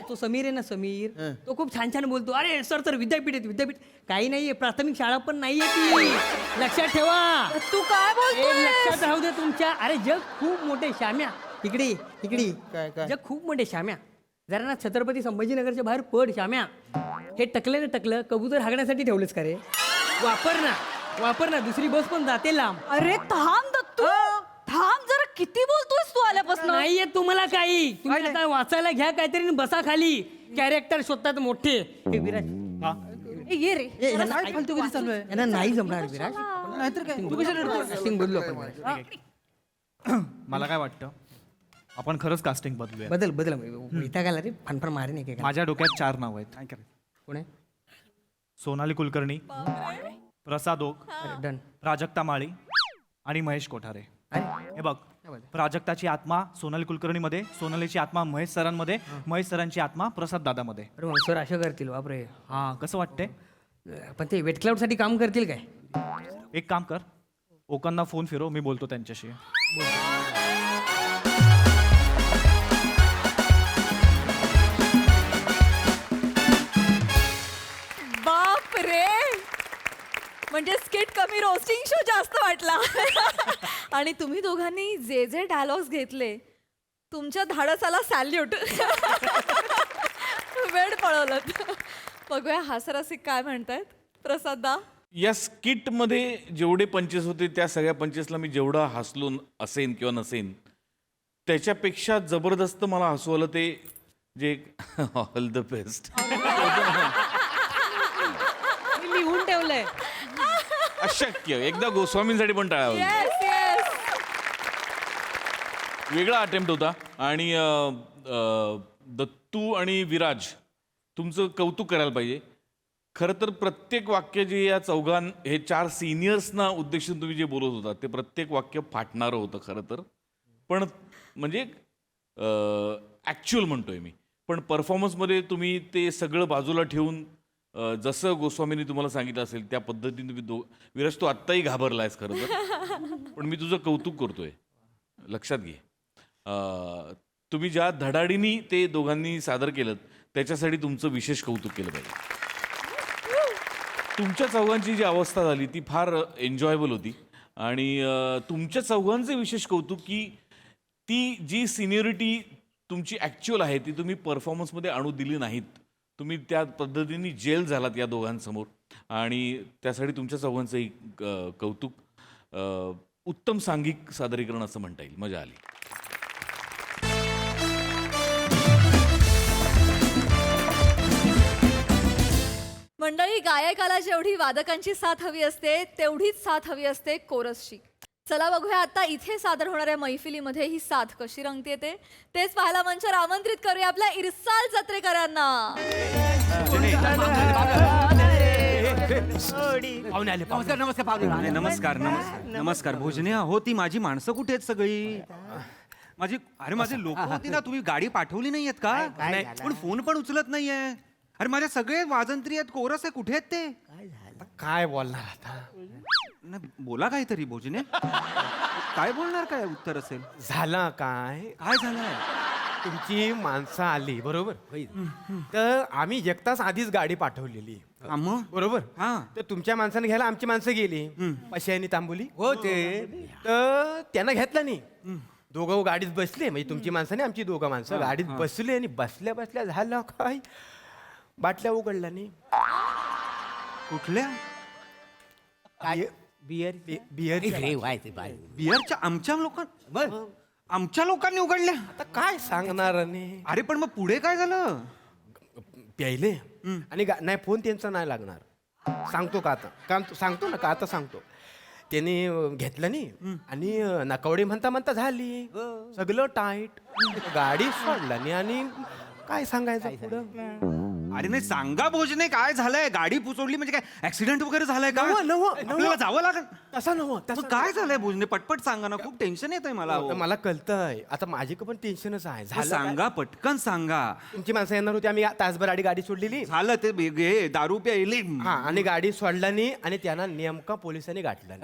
तो समीर आहे ना, समीर, तो खूप छान छान बोलतो. अरे सर विद्यापीठ आहे, विद्यापीठ काही नाहीये, प्राथमिक शाळा पण नाहीये ती. लक्षात ठेवा. तू काय बोलतोय? लक्षात राहू दे तुमच्या. अरे जग खूप मोठे. श्याम्या इकडे इकडे. काय? जग खूप मोठे श्याम्या. जरा ना छत्रपती संभाजीनगरच्या बाहेर पड श्याम्या. हे टकलं ना टकलं कबूतर हागण्यासाठी ठेवलंच का रे? वापर ना, दुसरी बस पण जाते लांब. अरे थांब दत्तू, थांब जरा. किती बोलतोयस तू आल्यापासून? नाहीये तुम्हाला काही. तुम्ही आता वाचायला घ्या काहीतरी आणि बसा खाली. कॅरेक्टर शोधतात मोठे. हे विराज, ये रे. ए, ह्यांना फालतूगिरी चालू आहे. यांना नाही जमणार विराज. नाहीतर काय, तू कशाला रडतोय? कास्टिंग बदलू आपण. मला काय वाटतं, आपण खरंच कास्टिंग बदलूया. बदल वैतागाला रे, फनफन मारे नाही काय. माझ्या डोक्यात 4 नाव आहेत. कोण आहे? सोनाली कुलकर्णी, प्रसाद ओक, डन. प्राजक्ता माळी आणि महेश कोठारे. हे बघ, प्राजक्ताची आत्मा सोनाली कुलकर्णीमध्ये, सोनालीची आत्मा महेश सरांमध्ये, महेश सरांची आत्मा प्रसाद दादामध्ये. अरे मग सर अशा करतील बापरे. हा, कसं वाटतंय? पण ते वेट क्लाउड साठी काम करतील काय? एक काम कर, ओकांना फोन फिरव, मी बोलतो त्यांच्याशी. बाप रे, मी रोस्टिंग शो जास्त वाटला. आणि तुम्ही दोघांनी जे जे डायलॉग्स घेतले तुमच्या धाडसाला सॅल्यूट. वेळ पळवलं. बघूया हास्यरसिक काय म्हणतायत. प्रसाद दा. या स्किटमध्ये जेवढे पंचेस होते त्या सगळ्या पंचेसला मी जेवढा हसलो असेन किंवा नसेन त्याच्यापेक्षा जबरदस्त मला हसू आलं ते जे ऑल द बेस्ट मी लिहून ठेवलंय. अशक्य. एकदा गोस्वामींसाठी पण टाळा होईल. Yes yes. वेगळा अटेम्प्ट होता. आणि दत्तू आणि विराज तुमचं कौतुक करायला पाहिजे. खरं तर प्रत्येक वाक्य जे या हे 4 सिनियर्सना उद्देशून तुम्ही जे बोलत होता ते प्रत्येक वाक्य फाटणारं होतं खरं तर. पण म्हणजे ॲक्च्युअल म्हणतोय मी. पण परफॉर्मन्समध्ये तुम्ही ते सगळं बाजूला ठेवून जसं गोस्वामींनी तुम्हाला सांगितलं असेल त्या पद्धतीने तुम्ही विराज तू आत्ताही घाबरला आहेस खरं तर. पण मी तुझं कौतुक करतोय. लक्षात घे. तुम्ही ज्या धडाडीनी ते दोघांनी सादर केलं त्याच्यासाठी तुमचं विशेष कौतुक केलं पाहिजे. तुमच्या चौघांची जी अवस्था झाली ती फार एन्जॉयबल होती. आणि तुमच्या चौघांचे विशेष कौतुक की ती जी सिनियरिटी तुमची ॲक्च्युअल आहे ती तुम्ही परफॉर्मन्समध्ये आणू दिली नाहीत. तुम्ही त्या पद्धतीने जेल झालात या दोघांसमोर. आणि त्यासाठी तुमच्या चौघांचंही कौतुक. उत्तम सांघिक सादरीकरण असं म्हणता येईल. मजा आली. मंडळी, गायकाला जेवढी वादकांची साथ हवी असते तेवढीच साथ हवी असते कोरसची. चला बघूया आता इथे सादर होणाऱ्या मैफिलीमध्ये ही साथ कशी रंगते तेच पाहायला मंचावर आमंत्रित करूया आपल्या इरसाल जत्रेकरांना. नमस्कार भोजने. हो ती माझी माणसं कुठे आहेत सगळी? माझे लोक होती ना, तुम्ही गाडी पाठवली नाहीयेत का? पण फोन पण उचलत नाहीये. अरे माझे सगळे वाजंत्री आहेत, कोरस आहे, कुठे आहेत ते? काय बोलणार आता? नाही, बोला काहीतरी भोजने. काय बोलणार? काय उत्तर असेल? झालं काय? काय झालंय? तुमची माणसं आली बरोबर, तर आम्ही एक तास आधीच गाडी पाठवलेली मग बरोबर. हा. तर तुमच्या माणसाने घ्यायला आमची माणसं गेली पश्यानी तांबोली होते, तर त्यांना घेतलं नाही. दोघं गाडीत बसले, म्हणजे तुमची माणसाने आमची दोघं माणसं गाडीत बसले आणि बसल्या बसल्या झालं काय, बाटल्या उघडल्या नाही. कुठल्या? बियर बियरच्या? आमच्या लोकांनी उघडल्या? आता काय सांगणार नाही. अरे पण मग पुढे काय झालं? प्यायले आणि नाही, फोन त्यांचा नाही लागणार. सांगतो का आता? सांगतो ना का आता सांगतो. त्याने घेतलं नाही आणि नकवडी म्हणता झाली सगळं टाईट. गाडी सोडला नाही आणि काय सांगायचं पुढं? अरे नाही, सांगा भोजने, काय झालंय? गाडी पुचवली म्हणजे काय ऍक्सिडेंट वगैरे झालंय का? नवं जावं लागेल. तसं नव्हतं. मग काय झालंय भोजने? पटपट सांगा ना, खूप टेन्शन येतंय मला. अहो. मला कळतंय आता, माझी पण टेन्शनच आहे. मग झालं सांगा, पटकन सांगा. तुमची माणसं येणार होती, आम्ही तासभर आधी गाडी सोडलेली. झालं ते हे दारू प्यायली. हा, आणि गाडी सोडला नाही आणि त्यांना नेमका पोलिसांनी गाठलं.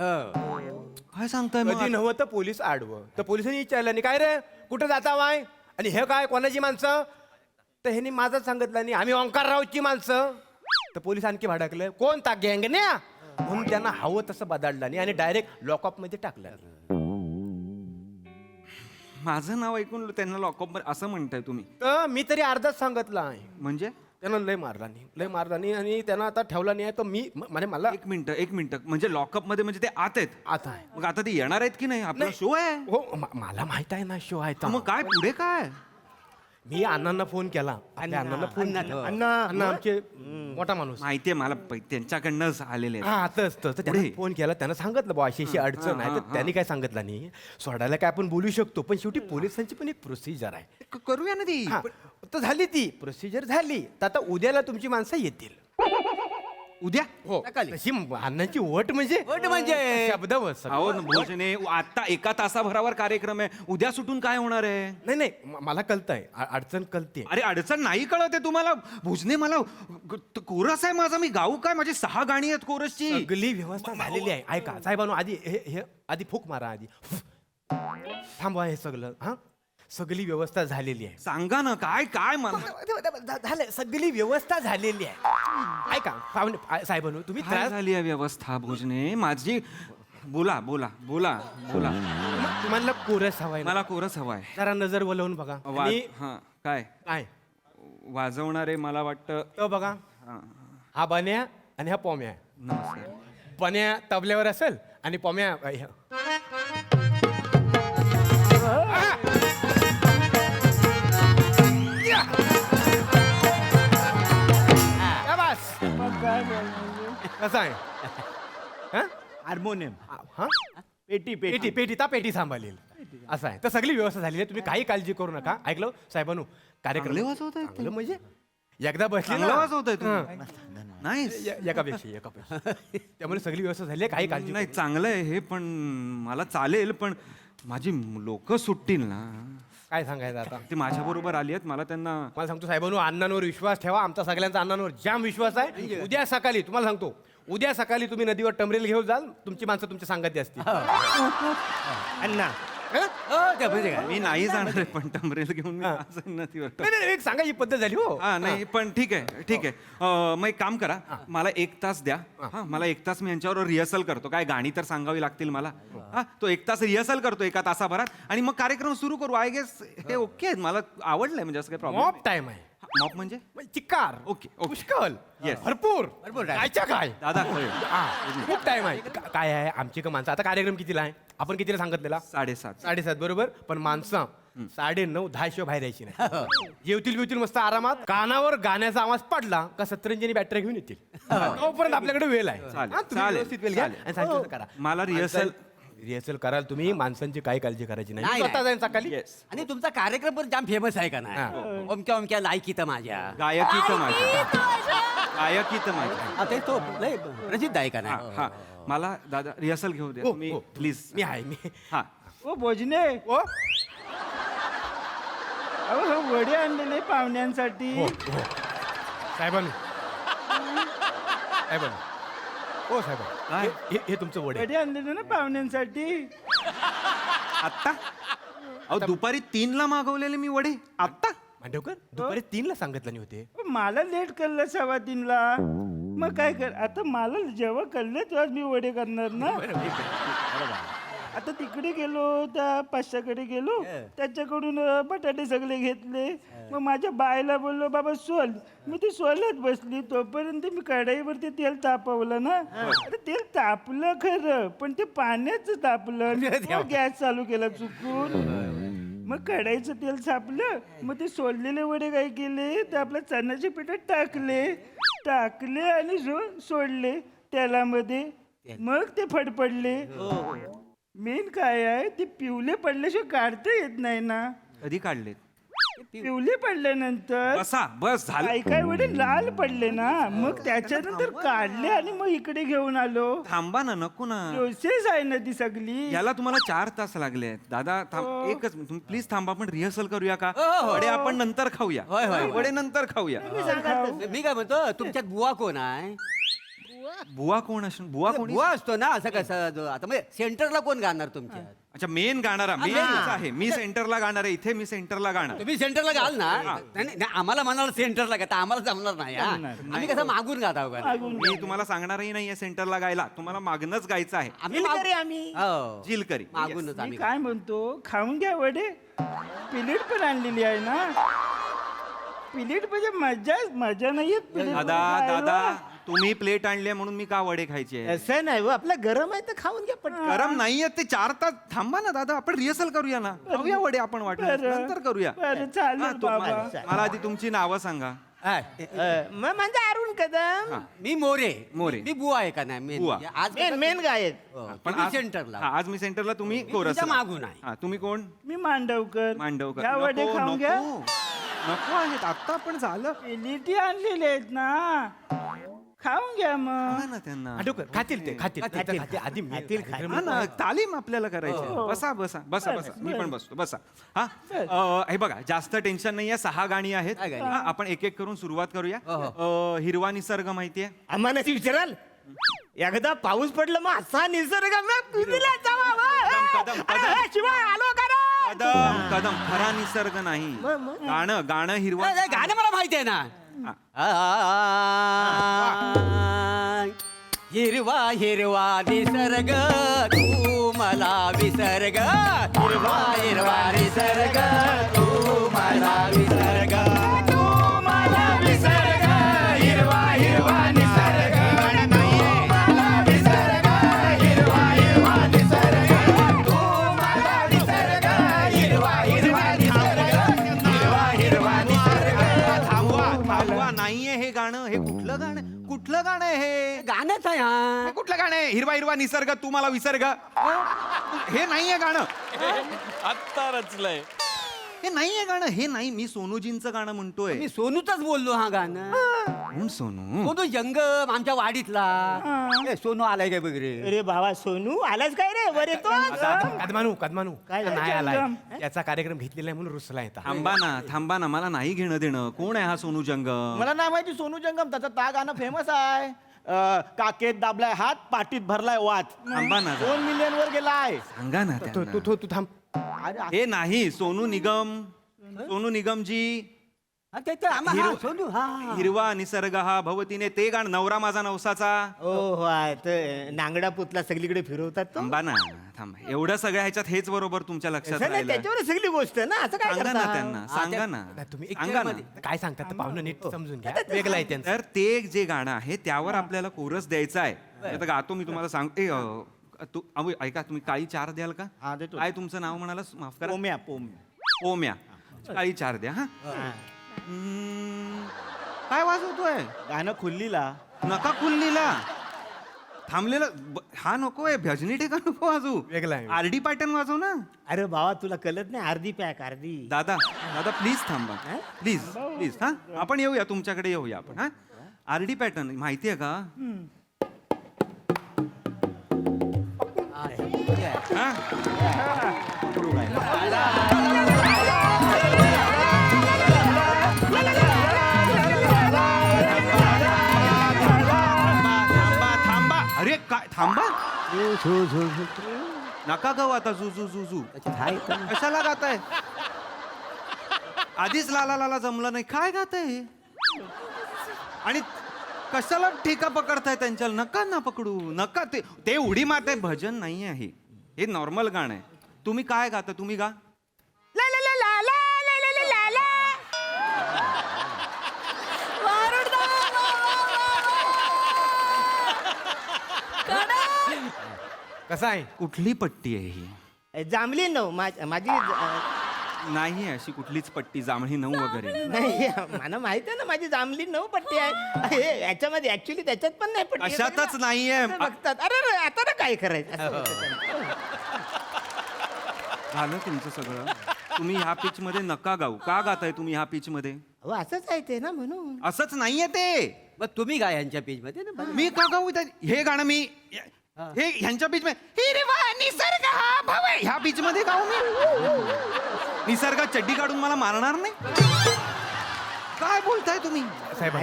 काय सांगताय मग? कधी नव्हतं तर पोलीस आडवं, तर पोलिसांनी विचारलं नाही काय रे कुठं जाता वाय, आणि हे काय कोणाची माणसं? तर ह्यानी माझंच सांगितलं नाही, आम्ही ओंकाररावची माणसं. तर पोलीस आणखी भडकलं, कोणता गँगन्या, म्हणून त्यांना हवं तसं बदललं नाही आणि डायरेक्ट लॉकअप मध्ये टाकलं. माझं नाव ऐकून त्यांना लॉकअप असं म्हणताय तुम्ही? तर मी तरी अर्धाच सांगितलं आहे. म्हणजे त्यांना लय मारला नाही आणि त्यांना आता ठेवला नाही आहे. तर मी म्हणजे मला एक मिनिट म्हणजे लॉकअप मध्ये म्हणजे ते आत आहेत? आता आहे. मग आता ते येणार आहेत की नाही? आपला शो आहे. हो, मला माहित आहे ना शो आहे. मग काय पुढे काय? मी अण्णांना फोन केला. अण्णांना फोन अण्णा आमचे मोठा माणूस माहितीये मला, त्यांच्याकडनंच आलेले आहेत. हा असतं. तर त्यांना फोन केला, त्यांना सांगितलं बा अशी अडचण आहे. तर त्यांनी काय सांगितलं नाही, सोडायला काय आपण बोलू शकतो, पण शेवटी पोलिसांची पण एक प्रोसिजर आहे. करूया ना ती. तर झाली ती प्रोसिजर झाली. तर आता उद्याला तुमची माणसं येतील. उद्या? हो, तशी अण्णांची वट म्हणजे शब्दवत. अहो भोजने, आता 1 तासाभरावर कार्यक्रम आहे, उद्या सुटून काय होणार आहे? नाही मला कळतंय, अडचण कळते. अरे अडचण नाही कळत आहे तुम्हाला भोजने? मला कोरस आहे माझा, मी गाऊ काय? माझी 6 गाणी आहेत कोरसची. सगळी व्यवस्था झालेली आहे. ऐका साहेबांनो, आधी हे आधी फूक मारा, आधी थांबवा हे सगळं. हा, सगळी व्यवस्था झालेली आहे. सांगा ना काय काय मला झालं, सगळी व्यवस्था झालेली आहे. ऐका पाहुणे साहेबांनो, तुम्ही काय त्रास झाली आहे व्यवस्था भोजने माझी? बोला बोला बोला बोला. तुम्हाला कोरस हवाय ना? मला कोरस हवाय. जरा नजर वलवून बघा. आणि हा काय काय वाजवणारे मला वाटतं. तो बघा, हा, हा बन्या आणि हा पॉम्या. नमस्कार. बन्या तबल्यावर असेल आणि पॉम्या कसं आहे? हार्मोनियम हा? पेटी पेटी पेटी ता पेटी सांभाळेल असं आहे. तर सगळी व्यवस्था झालेली आहे, तुम्ही काही काळजी करू नका. ऐकलं साहेबांनो, कार्यक्रम चांगले वाजवतायत ते. चांगलं म्हणजे एकदा बसले चांगलं वाजवताय तुम्ही. नाही एकापेक्षा त्यामुळे सगळी व्यवस्था झाली आहे, काही काळजी नाही चांगलं आहे हे, पण मला चालेल, पण माझी लोक सुटतील ना. काय सांगायचं आता. ते माझ्या बरोबर आली आहेत, मला त्यांना. मला सांगतो साहेबांनो, अण्णांवर विश्वास ठेवा. आमचा सगळ्यांचा अण्णांवर जाम विश्वास आहे. उद्या सकाळी तुम्हाला सांगतो, उद्या सकाळी तुम्ही नदीवर टमरेल घेऊन जाल, तुमची माणसं तुमच्या सांगत असतील. अण्णा मी नाही जाणार आहे, पण टमरेल घेऊन मी असं नदीवर. नाही, एक सांगायची पद्धत झाली हो. हा नाही पण ठीक आहे ठीक आहे. मग एक काम करा, मला 1 तास द्या. हा मला 1 तास मी यांच्यावर रिहर्सल करतो. काय गाणी तर सांगावी लागतील मला. हा तो 1 तास रिहर्सल करतो 1 तासाभरात, आणि मग कार्यक्रम सुरू करू. आय गेस हे ओके आहे, मला आवडलंय, म्हणजे असं काही प्रॉब्लेम. मॉप टाइम आहे. मॉप म्हणजे चिक्कार. Okay okay. पुष्कळ. Yes. भरपूर कायच्या काय दादा खूप टाइम आहे. काय आहे आमची का माणसं. आता कार्यक्रम कितीला आहे, आपण कितीला सांगितलेला? 7:30. 7:30 बरोबर. पण माणसं 9:30 10 शिवाय बाहेर यायची नाही. जेवतील बिवतील मस्त आरामात. कानावर गाण्याचा आवाज पडला का 70 बॅटरी घेऊन येतील. तोपर्यंत आपल्याकडे वेळ आहे. चालेल, हा, तुम्ही चालेल, व्यवस्थित वेळ घ्या चालेल. आणि सांगितलं तसं करा. मला रिहर्सल रिहर्सल कराल तुम्ही. माणसांची काही काळजी करायची नाही. नाही, स्वतः जाईन सकाळी. येस. आणि तुमचा कार्यक्रम पण जाम फेमस आहे का नाही? ओमक्या ओमक्या लायकी तर माझ्या गायकी तर माझ्या गायकी तर माझ्या. आता तो लय प्रसिद्ध आहे का हा नाही? हा मला दादा रिहर्सल घेऊ द्या हो, तुम्ही हो. प्लीज. मी आहे मी. हा ओ भोजने हो अहो वडे आणलेले पाहुण्यांसाठी. हो हो साहेबांनी साहेबांनी हो साहेब, काय? हे तुमचं वडे. वडे आणलेले ना पाहुण्यांसाठी. आत्ता अहो दुपारी 3ला मागवलेले मी वडे आत्ता. मांडवकर दुपारी 3ला सांगितलं नाही होते. मला लेट कळलं 3:15ला. मग काय कर, आता मला जेव्हा कळलं तेव्हाच मी वडे करणार ना. आता तिकडे गेलो, त्या पाचशाकडे गेलो, त्याच्याकडून बटाटे सगळे घेतले. मग माझ्या बायला बोललो बाबा सोल. मी ती सोलत बसली, तोपर्यंत मी कढाईवरती तेल तापवलं ना. आता तेल तापलं खरं, पण ते पाण्याचं तापलं. गॅस चालू केला चुकून. मग कढाईचं तेल सापलं. मग ते सोललेले वडे काय केले, ते आपल्या चण्याच्या पिठात टाकले आणि सोडले तेलामध्ये. मग ते फडफडले. मेन काय आहे, ते पिवले पडल्याशिवाय काढता येत नाही ना. कधी काढलेत? पिवले पडल्यानंतर बसा बस झालं. काय काय वडे लाल पडले ना. मग त्याच्यानंतर काढले आणि मग इकडे घेऊन आलो. थांबा ना, नको ना. प्रोसेस आहे ना ती सगळी. याला तुम्हाला 4 तास लागले आहेत दादा. थांब एकच तुम्ही प्लीज थांबा. आपण रिहर्सल करूया का? वडे आपण नंतर खाऊया. होय, होय. वडे नंतर खाऊया. मी काय म्हणतो, तुमच्यात बुवा कोण आहे? बुवा कोण असेल? बुवा कोण? बुवा असतो ना, असं कसं आता म्हणजे सेंटरला कोण गाणार तुमच्या? अच्छा मेन गाणारा मेन आहे. मी सेंटरला गाणार आहे. इथे मी सेंटरला गाणार. तुम्ही सेंटरला घाल ना. नाही, नाही, आम्हाला म्हणाला सेंटरला का, आम्हाला जमणार नाही हा. आम्ही कसं मागून गात आहोत का? मी तुम्हाला सांगणारही नाहीये सेंटरला गायला. तुम्हाला मागणंच गायचं आहे. आम्ही हो, जिलकरी. मागूनच मी आम्ही. काय म्हणतो, खाऊन घ्या वडे. प्लेट पण आणलेली आहे ना. प्लेट म्हणजे मजा नाही येत प्लेट दादा मध्ये खायला. दादा तुम्ही प्लेट आणली म्हणून मी का वडे खायचे? असं नाही हो, आपलं गरम आहे तर खाऊन घ्या पटकन. गरम नाहीये ते. 4 तास थांबा ना दादा. आपण रिहर्सल करूया ना. खाऊया वडे आपण वाटलं बरं. नंतर करूया. बरं, चालेल हा, तो- बाबा. मला आधी तुमची नावं सांगा. मग माझा अरुण कदम. मी मोरे. मोरे. मी बुवा आहे का नाही? मेन बुवा. म्हणजे आज मेन मेन गायक. पण तुम्ही आज- सेंटरला. हा, आज मी सेंटरला, तुम्ही कोरस. तुमच्या मागून आहे. हा तुम्ही कोण? मी मांडवकर. मांडवकर. घ्या वडे नको, खाऊन घ्या. नको. नको आहेत आता आपण झालं. प्लेटी आणलेले आहेत ना. खाऊन घ्या मग. हा ना त्यांना. मांडवकर खातील ते खातील. आधी हा ना, तालीम आपल्याला करायची. बसा बसा बसा बसा. मी पण बसतो. बसा. हा हे बघा, जास्त टेन्शन नाहीये. 6 गाणी आहेत. काय गाणी? हा, आपण एक एक करून सुरुवात करूया. हिरवा निसर्ग माहितीये? आम्हाला विचाराल. एकदा पाऊस पडला मग असा निसर्ग कदम, कदम. शिवाय आलो का रे? कदम कदम खरा निसर्ग नाही. गाणं गाणं हिरवा नाही, गाणं मला माहिती आहे ना. हिरवा हिरवा निसर्ग तू मला विसर्ग, हिरवा हिरवा निसर्ग तू मला विसर्ग, तू मला विसर्ग, हिरवा हिरवा निसर्ग मला विसर्ग, हिरवा हिरवा निसर्ग तू मला विसर्ग, हिरवा हिरवा निसर्ग, हिरवा हिरवा निसर्ग. थांबवा नाहीये हे गाणं. हे कुठलं गाणं कुठलं गाणं आहे हे? गाणंच आहे हा. हे कुठलं गाणं आहे? हिरवा हिरवा निसर्ग तू मला विसर्ग, हे नाहीये गाणं. आत्ता रचलंय. हे नाहीये गाणं. हे नाही. मी सोनूजींचं गाणं म्हणतोय. मी सोनूच बोललो हा गाणं. कोण सोनू? सोनू जंगम आमच्या वाडीतला. ए, सोनू आलाय काय बघ रे. अरे बाबा सोनू आलाच काय रे वर येतो कदमानू काय नाही झालं, आलाय. जंगम? याचा कार्यक्रम घेतलेला आहे म्हणून रुसला येतात. थांबा ना मला नाही घेणं देणं. कोण आहे हा सोनू जंगम? मला नाही माहिती सोनू जंगम त्याचं ता गाणं फेमस आहे. काकेत दाबलाय हात पाठीत भरलाय वात. थांबा ना जरा. 2 मिलियन वर गेलाय. सांगा ना तू त्यांना. तू तू थांब. अरे हे नाही सोनू निगम. सोनू निगमजी हा, ते तर आम्हा- हा, सोनू हा. हिरवा निसर्ग हा भवतीने ते गाणं नवरा माझा नवसाचा. हो नांगडा पुतला सगळीकडे फिरवतात तो. थांबा ना थांबा. एवढं सगळ्या ह्याच्यात हेच बरोबर तुमच्या लक्षात असं नाही, राहिलं. त्याच्यावर सगळी गोष्ट आहे ना असं काय सांगा ना करता? त्यांना सांगा ना नाही, तुम्ही एक सांगा ना. काय सांगतात ते पाहुणं नीट समजून घ्या. वेगळं आहे त्यांचं. तर ते जे गाणं आहे त्यावर आपल्याला कोरस द्यायचा आहे. आता गातो मी तुम्हाला सांगते. ऐका तुम्ही काळी 4 द्याल का? हा, देतो. काय तुमचं नाव म्हणाला माफ करा. पोम्या ओम्या. काळी 4 द्या. हा काय वाजवतोय? गाणं खुल्लीला. नका खुल्लीला थांबलेला हा नकोय. भजनी टेका नको वाजू. वेगळं आहे. आरडी पॅटर्न वाजव ना. अरे बाबा तुला कळत नाही अर्धी पॅक अर्धी. दादा प्लीज थांबा. प्लीज हा आपण येऊया तुमच्याकडे येऊया आपण. हा आरडी पॅटर्न माहिती आहे का? हा? थांबा. अरे काय थांबा. नका गाऊ आता. झू कशाला गाताय? आधीच लाला लाला जमलं नाही. काय गाताय? आणि कशाला ठेका पकडताय त्यांच्या? नका ना पकडू. नका. ते उडी मारताय. भजन नाही आहे हे नॉर्मल गाणं आहे. तुम्ही काय गाता? तुम्ही गा. कसं आहे? कुठली पट्टी आहे ही? जांभली नव माझी नाही अशी कुठलीच पट्टी. जांभळी 9 वगैरे नाही मला माहित आहे ना माझी जांभली 9 पट्टी आहे. हे, याच्यामध्ये ऍक्च्युली त्याच्यात पण नाही पट्टी. अशातच नाहीये. बघतात. अरे आता ना काय करायचं झालं तुमचं सगळं. तुम्ही ह्या पिच मध्ये नका गाऊ. का गाताय तुम्ही ह्या पिच मध्ये? हो असंच आहे ते ना म्हणून. असंच नाहीये ते. मग तुम्ही काय यांच्या पेज मध्ये ना बघा. मी का गाऊ हे गाणं? मी हे ह्यांच्या बीच मध्ये हिरवा निसर्ग हा भव ह्या बीच मध्ये गाऊ मी? निसर्गात चड्डी काढून मला मारणार नाही? काय बोलताय तुम्ही? साहेब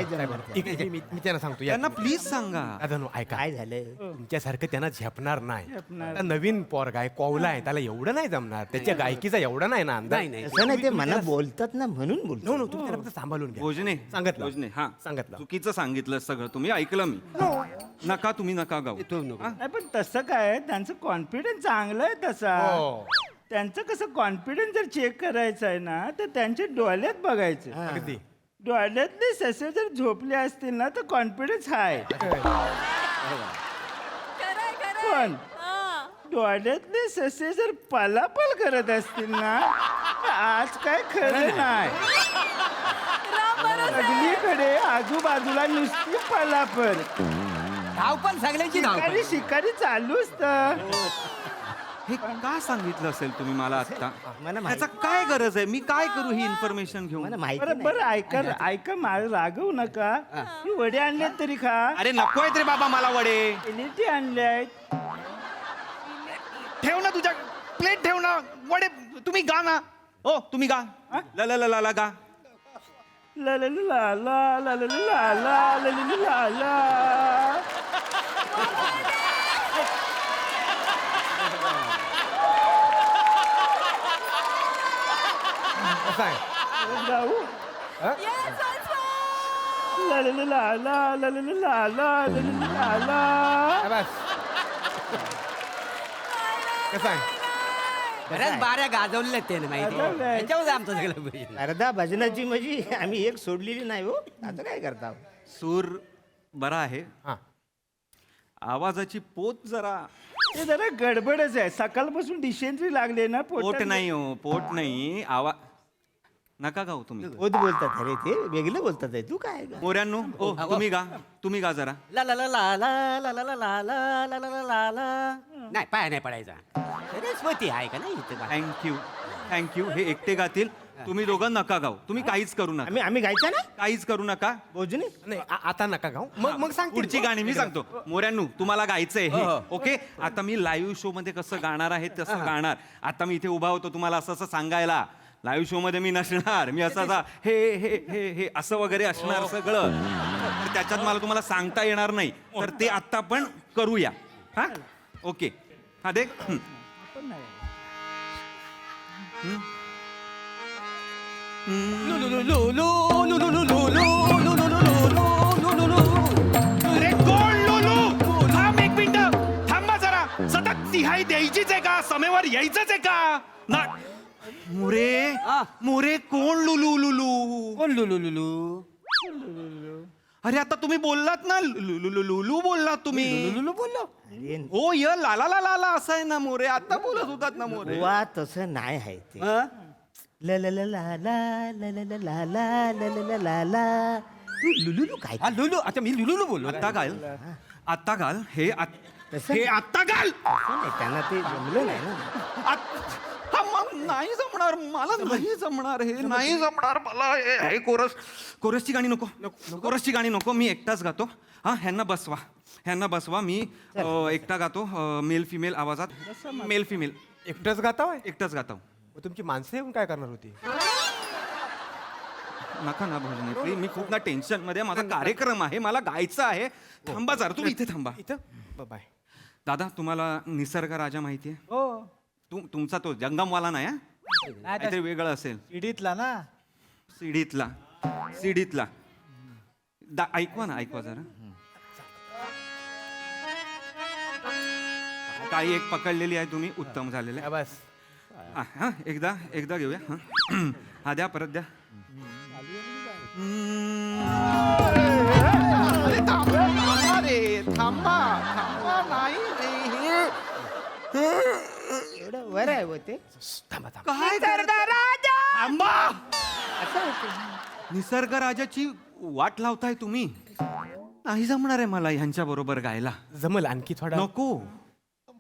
मी त्यांना सांगतो. त्यांना प्लीज सांगा. दादा ऐका. काय झालं? तुमच्यासारखं त्यांना झेपणार नाही. आता नवीन पोरगा आहे, कोवला आहे, त्याला एवढं नाही जमणार. त्याच्या गायकीचा एवढा नाही ना अंदाज. नाही. असं नाही ते मला बोलतात ना म्हणून बोलतो. नो तुम्ही त्याला फक्त सांभाळून घ्या. भोजने सांगितलं. भोजने हा सांगितलं. चुकीचं सांगितलं सगळं. तुम्ही ऐकलं मी. नका तुम्ही नका गाऊ. नाही पण तसं काय त्यांचं कॉन्फिडन्स चांगलं आहे तसा. त्यांचं कसं कॉन्फिडन्स जर चेक करायचं आहे ना तर त्यांच्या डोळ्यात बघायचं. अगदी डोळ्यातले ससे जर झोपले असतील ना तर कॉन्फिडन्स हाय. पण डोळ्यातले ससे जर पलापल करत असतील ना तर आज काय खरं नाही. सगळीकडे आजूबाजूला नुसती पलापल. धाव पण सगळ्यांची धाव पण. शिकारी चालू असतं. हे का सांगितलं असेल तुम्ही मला आता? मला त्याचा काय गरज आहे? मी काय करू ही इन्फॉर्मेशन घेऊन? मला माहिती बरं बरं ऐका माझं रागवू नका. मी वडे आणलेत तरी खा. अरे नको रे बाबा मला वडे. एलिटी आणले. ठेव ना तुझ्या प्लेट ठेव ना. वडे तुम्ही गा ना. हो तुम्ही गा. ला ला ला ला गा. ला ला ला ला ला ला ला ला ला ला ला. कसा आहे जाऊ Yes, Ajmal! ला ला ला ला ला ला ला ला ला ला ला. बस कसा आहे बऱ्याच बाऱ्या गाजवलेल्या आहेत त्याने माहिती गाजवलंय. त्याच्यामध्ये आमचं सगळं भजन. अर्धा भजनाची म्हणजे आम्ही एक सोडलेली नाही हो आता काय करता सूर बरा आहे हा आवाजाची पोत जरा ते जरा गडबडच आहे सकाळपासून डिसेंट्री लागले ना पोट पोटात. नाही हो पोट नाही आवाज नका गाऊ तुम्ही पोट बोलतात अरे ते वेगळं बोलतात आहे. तू काय ग? मोऱ्यांनो ओ तुम्ही गा जरा ला ला ला ला ला ला ला ला ला ला ला ला ला ला ला. नाही पाया नाही पडायचा सरस्वती आहे का नाही इथं काय? थँक्यू हे एकटे गातील तुम्ही दोघं नका गाऊ तुम्ही काहीच करू नका आम्ही गायचं ना काहीच करू नका भोजनी नाही आता नका गाऊ मग सांग पुढची गाणी मी सांगतो मोऱ्यांनो तुम्हाला गायचंय हे ओके आता मी लाईव्ह शो मध्ये कसं गाणार आहे तसं गाणार आता मी इथे उभा होतो तुम्हाला असं असं सांगायला लाईव्ह शो मध्ये मी नसणार मी असं हे हे हे हे असं वगैरे असणार सगळं तर त्याच्यात मला तुम्हाला सांगता येणार नाही तर ते आता आपण करूया हा ओके हा देख अरे कोण लुलू थांब एक मिनिट थांबा जरा सतत तिहाई द्यायचीच आहे का समेवर यायचंच आहे का ना मोरे कोण लुलू लुलू कोण लुलू लुलू अरे आता तुम्ही बोललात ना लुलू बोललात तुम्ही लुलू बोललो हो य लाला ला ला ला असं आहे ना मोरे आता बोलत होतात ना मोरे वा तसं नाही आहे ते ला ला ला ला ला ला ला ला ला ला ला ला ला ला ला. तू लुलुलू काय हा लुलू आता मी लुलू बोललो आता घाल हे आता घाल नाही, त्यांना ते जमलं नाही ना नाही जमणार मला नाही जमणार हे नाही जमणार मला हे कोरसची गाणी नको कोरसची गाणी नको मी एकटाच गातो हा ह्यांना बसवा मी एकटा गातो मेल फिमेल आवाजात मेल फिमेल एकटंच गाता एकटाच गातो तुमची माणसं येऊन काय करणार होती नका ना भजनी प्लीज मी खूप ना टेन्शन मध्ये माझा कार्यक्रम आहे मला गायचं आहे थांबा जरा तुम्ही इथे थांबा इथं बाय दादा तुम्हाला निसर्ग राजा माहिती आहे हो तुमचा तो जंगमवाला नाही हा? काहीतरी वेगळं असेल पिढीतला ना सीडीतला ऐकवा जरा काही एक पकडलेली आहे तुम्ही उत्तम झालेलं आहे बस हा एकदा घेऊया हा द्या परत द्या थांबा नाही एवढं वर आहे हो ते काय थांबा निसर्ग राजाची वाट लावताय तुम्ही नाही जमणार आहे मला ह्यांच्या बरोबर गायला जमल आणखी थोडा नको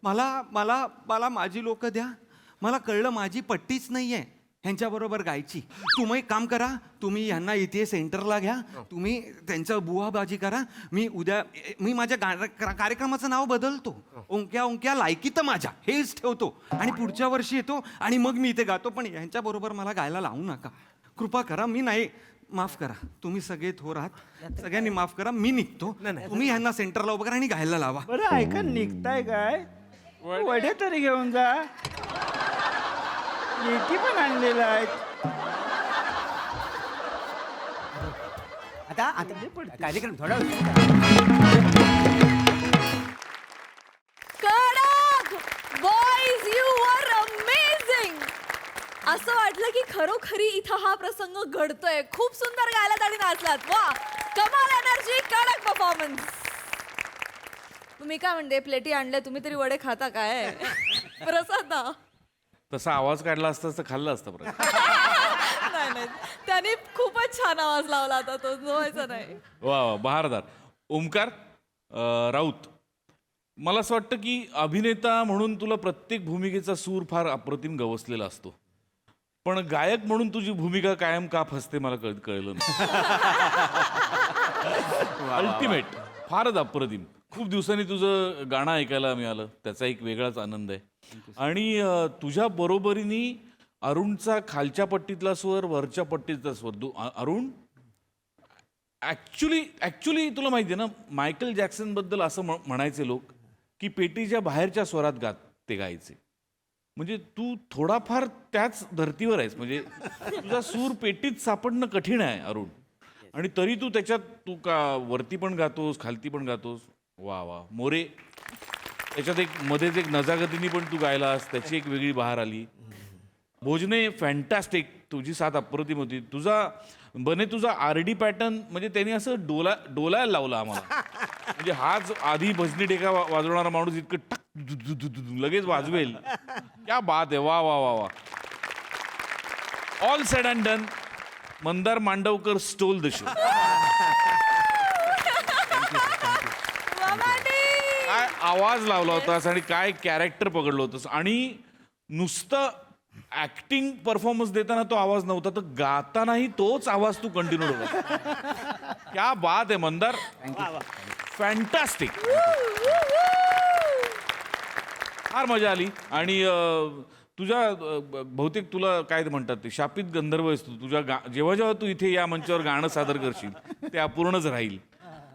मला माझी लोक द्या मला कळलं माझी पट्टीच नाहीये ह्यांच्या बरोबर गायची तुम्ही एक काम करा तुम्ही ह्यांना इथे सेंटरला घ्या तुम्ही त्यांचं बुवाबाजी करा मी माझ्या कार्यक्रमाचं नाव बदलतो ओंक्या लायकी तर माझ्या हेच ठेवतो आणि पुढच्या वर्षी येतो आणि मग मी इथे गातो पण ह्यांच्या बरोबर मला गायला लावू नका कृपा करा मी नाही माफ करा तुम्ही सगळे थोर आहात सगळ्यांनी माफ करा मी निघतो तुम्ही ह्यांना सेंटरला उभं करा आणि गायला लावा बरं ऐका निघताय काय वडे तरी घेऊन जा लेकी पण आणलेला आहे आता कार्यक्रम थोडा कडक बॉईज यू आर अमेझिंग असं वाटलं की खरोखरी इथं हा प्रसंग घडतोय खूप सुंदर गायलात आणि नाचलात वा कमाल एनर्जी कडक परफॉर्मन्स तुम्ही काय म्हणते प्लेटी आणले तुम्ही तरी वडे खाता काय प्रसाद तसा आवाज काढला असताच तर खाल्लं असतं बरं नाही त्याने खूपच छान आवाज लावला होता तो व्हायचा नाही वा बहारदार ओमकार राऊत मला असं वाटतं की अभिनेता म्हणून तुला प्रत्येक भूमिकेचा सूर फार अप्रतिम गवसलेला असतो पण गायक म्हणून तुझी भूमिका कायम का फसते मला कळलं अल्टिमेट फारच अप्रतिम खूप दिवसांनी तुझं गाणं ऐकायला मिळालं त्याचा एक वेगळाच आनंद आहे आणि तुझ्या बरोबरीने अरुणचा खालच्या पट्टीतला स्वर वरच्या पट्टीतला स्वर अरुण ऍक्च्युली तुला माहिती आहे ना मायकल जॅक्सन बद्दल असं म्हणायचे लोक की पेटीच्या बाहेरच्या स्वरात ते गायचे म्हणजे तू थोडाफार त्याच धर्तीवर आहेस. म्हणजे तुझा सूर पेटीत सापडणं कठीण आहे अरुण. आणि तरी तू त्याच्यात तू का वरती पण गातोस खालती पण गातोस. वा वा मोरे. त्याच्यात एक मध्येच एक नजागतीनी पण तू गायलास, त्याची एक वेगळी बहार आली. भोजने फॅन्टॅस्टिक, तुझी साथ अप्रतिम होती. तुझा RD पॅटर्न म्हणजे त्यांनी असं डोलायला लावला आम्हाला. म्हणजे हाच आधी भजनी टेका वाजवणारा माणूस इतकं टक लगेच वाजवेल. क्या बात आहे. वा वा वा वा. All said and done, Mandar Mandavkar stole the show. काय आवाज लावला होतास आणि काय कॅरेक्टर पकडलं होतंस. आणि नुसतं ऍक्टिंग परफॉर्मन्स देताना तो आवाज नव्हता, तर गातानाही तोच आवाज तू कंटिन्यू होता. क्या बात आहे मंदार. फॅन्टॅस्टिक. फार मजा आली. आणि तुझ्या बहुतेक तुला काय म्हणतात ते शापित गंधर्व आहेस तू. जेव्हा जेव्हा तू इथे या मंचावर गाणं सादर करशील ते अपूर्णच राहील.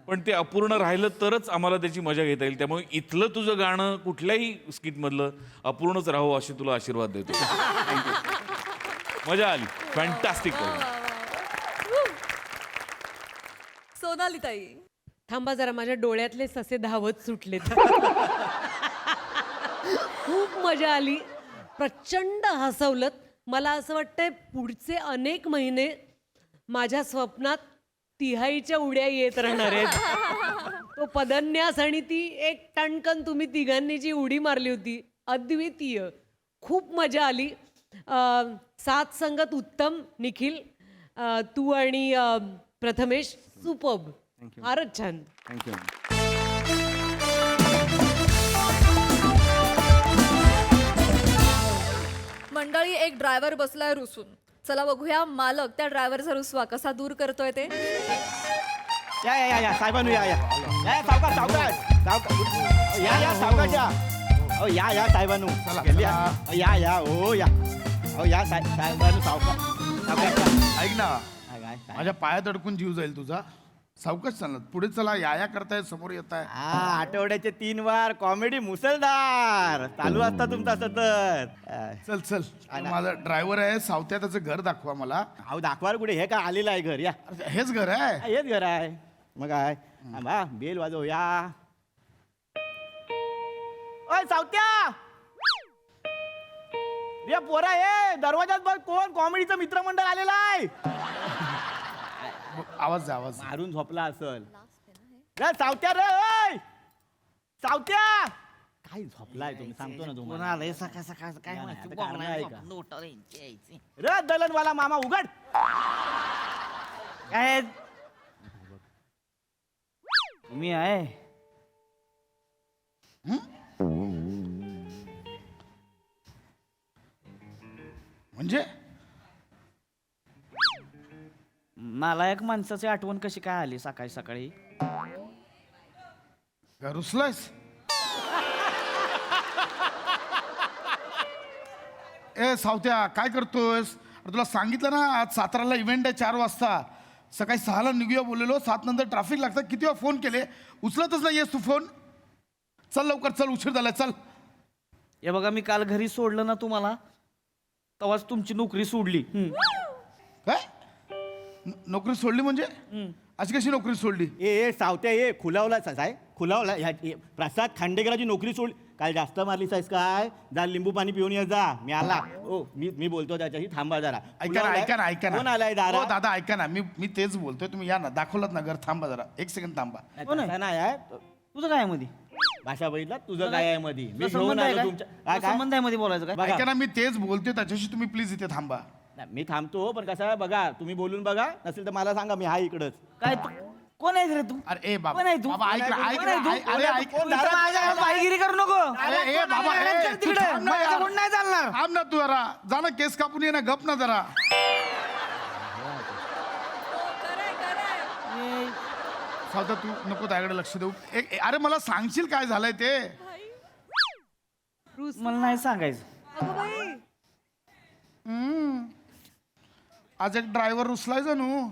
पण ते अपूर्ण राहिलं तरच आम्हाला त्याची मजा घेता येईल. त्यामुळे इथलं तुझं गाणं कुठल्याही स्किटमधलं अपूर्णच राहो असे तुला आशीर्वाद देतो. मजा आली. फॅन्टॅस्टिक. सोनाली ताई. थांबा जरा, माझ्या डोळ्यातले ससे धावत सुटलेत. खूप मजा आली, प्रचंड हसवलत. मला असं वाटतंय पुढचे अनेक महिने माझ्या स्वप्नात तिहाईच्या उड्या येत राहणार आहेत. तो पदन्यास आणि ती एक टणकन तुम्ही तिघांनी जी उडी मारली होती अद्वितीय. खूप मजा आली. साथ संगत उत्तम. निखिल, तू आणि प्रथमेश सुपर्ब. फारच छान. थँक्यू. मंडळी, एक ड्रायव्हर बसलाय रुसून. चला बघूया मालक त्या ड्रायव्हरचा रुसवा कसा दूर करतोय ते. या साहेबांनो या सावकाश सावकाश या सावकाश या साहेबांनो या ओ या साहेबांनो सावकाश. ऐक ना, माझ्या पायात अडकून जीव जाईल तुझा. सावकाश चालत पुढे चला. या करताय, समोर येत आहे. आठवड्याचे 3 वार कॉमेडी मुसलधार चालू असता तुमचा सतत. चल माझा ड्रायव्हर आहे सावत्या, त्याचं घर दाखवा मला. अहो दाखवार कुठे, हे का आलेलं आहे घर. या हेच घर आहे. हेच घर आहे. मग काय बा बेल वाजव. या ओय सावत्या, या पोरा हे दरवाजात बघ, कोण कॉमेडीचं मित्रमंडळ आलेलं आहे. आवाज मारून झोपला असल. सावत्या रे, ओय सावत्या, काय झोपलाय तुम्ही, सांगतो ना तुम्हाला. सकाळ सकाळ काय रे दलनवाला मामा उघड. काय तुम्ही आहे म्हणजे मला एक माणसाची आठवण कशी काय आली सकाळी सकाळी. रुसलायस? ए सावत्या, काय करतोयस? तुला सांगितलं ना आज साताराला इव्हेंट आहे 4 वाजता. सकाळी 6ला निघूया बोललेलो, 7 नंतर ट्रॅफिक लागतं. किती वेळा फोन केले, उचलतच नाही आहेस तू फोन. चल लवकर चल, उशीर झालाय चल. हे बघा, मी काल घरी सोडलं ना तुम्हाला, तेव्हाच तुमची नोकरी सोडली. काय नोकरी सोडली म्हणजे? अशी कशी नोकरी सोडली? ए सावत्या, ए खुलावला साहेब, खुलावला. प्रसाद खांडेकराची नोकरी सोडली. काय जास्त मारली साहेब काय? जा लिंबू पाणी पिऊन ये जा. मी आला. ओ मी बोलतो त्याच्याशी, थांबा जरा. ऐका ना कोण आलाय दारा? दादा ऐका ना, मी तेच बोलतोय. तुम्ही या ना, दाखवलात ना घर. थांबा जरा, 1 सेकंड थांबा. नाही आहे. तुझं काय मध्ये भाषा बघितला? तुझं काय आहे मध्ये? मी घेऊन आलो तुमच्या संबंध आहे मध्ये बोलायचं काय? ऐका ना, मी तेच बोलतोय त्याच्याशी, तुम्ही प्लीज इथे थांबा. मी थांबतो, पण कसं आहे बघा, तुम्ही बोलून बघा, नसेल तर मला सांगा, मी हा इकडच. काय कोण आहे रे तू? अरे ए बाबा, कोण आहे तू? बाबा ऐक ना, ऐक ना, अरे ऐक. बाईगिरी करू नको. अरे ए बाबा, तू थांब ना यार. नाही चालणार. थांब ना तू जरा. जा ना, केस कापून ये ना, गप ना जरा. सावता, तू नको त्याकडे लक्ष देऊ. अरे मला सांगशील काय झालंय ते? मला नाही सांगायचं. आज एक ड्रायव्हर रुसलाय जणू.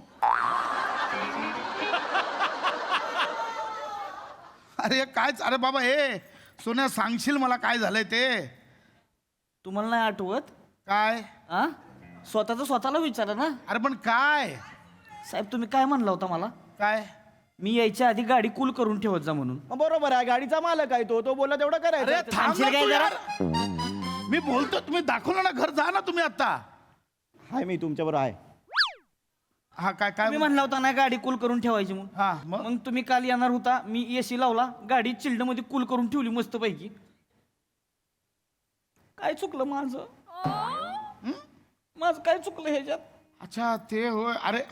अरे काय? अरे बाबा, हे सोन्या सांगशील मला काय झालंय ते? तुम्हाला नाही आठवत काय आ स्वतःचं स्वतःला विचारा ना. अरे पण काय साहेब तुम्ही काय म्हणला होता मला? काय मी यायच्या आधी गाडी कूल करून ठेवत जा म्हणून. बरोबर आहे, गाडीचा मालक आहे तो बोलला तेवढं अरे करायचं. थांब थांबशील ना काय तू जरा? यार. मी बोलतो, तुम्ही दाखवलं ना घर, जा ना तुम्ही आता. हाय मी तुमच्याबरोबर आहे. हा काय काय तुम्ही म्हणला होता ना गाडी कूल करून ठेवायची म्हणून. हा मग मग तुम्ही काल येणार होता, मी एसी लावला, गाडी चिल्ड मध्ये कूल करून ठेवली मस्त पैकी. काय चुकलं माझं? माझं काय चुकलं ह्याच्यात? अच्छा ते होय. अरे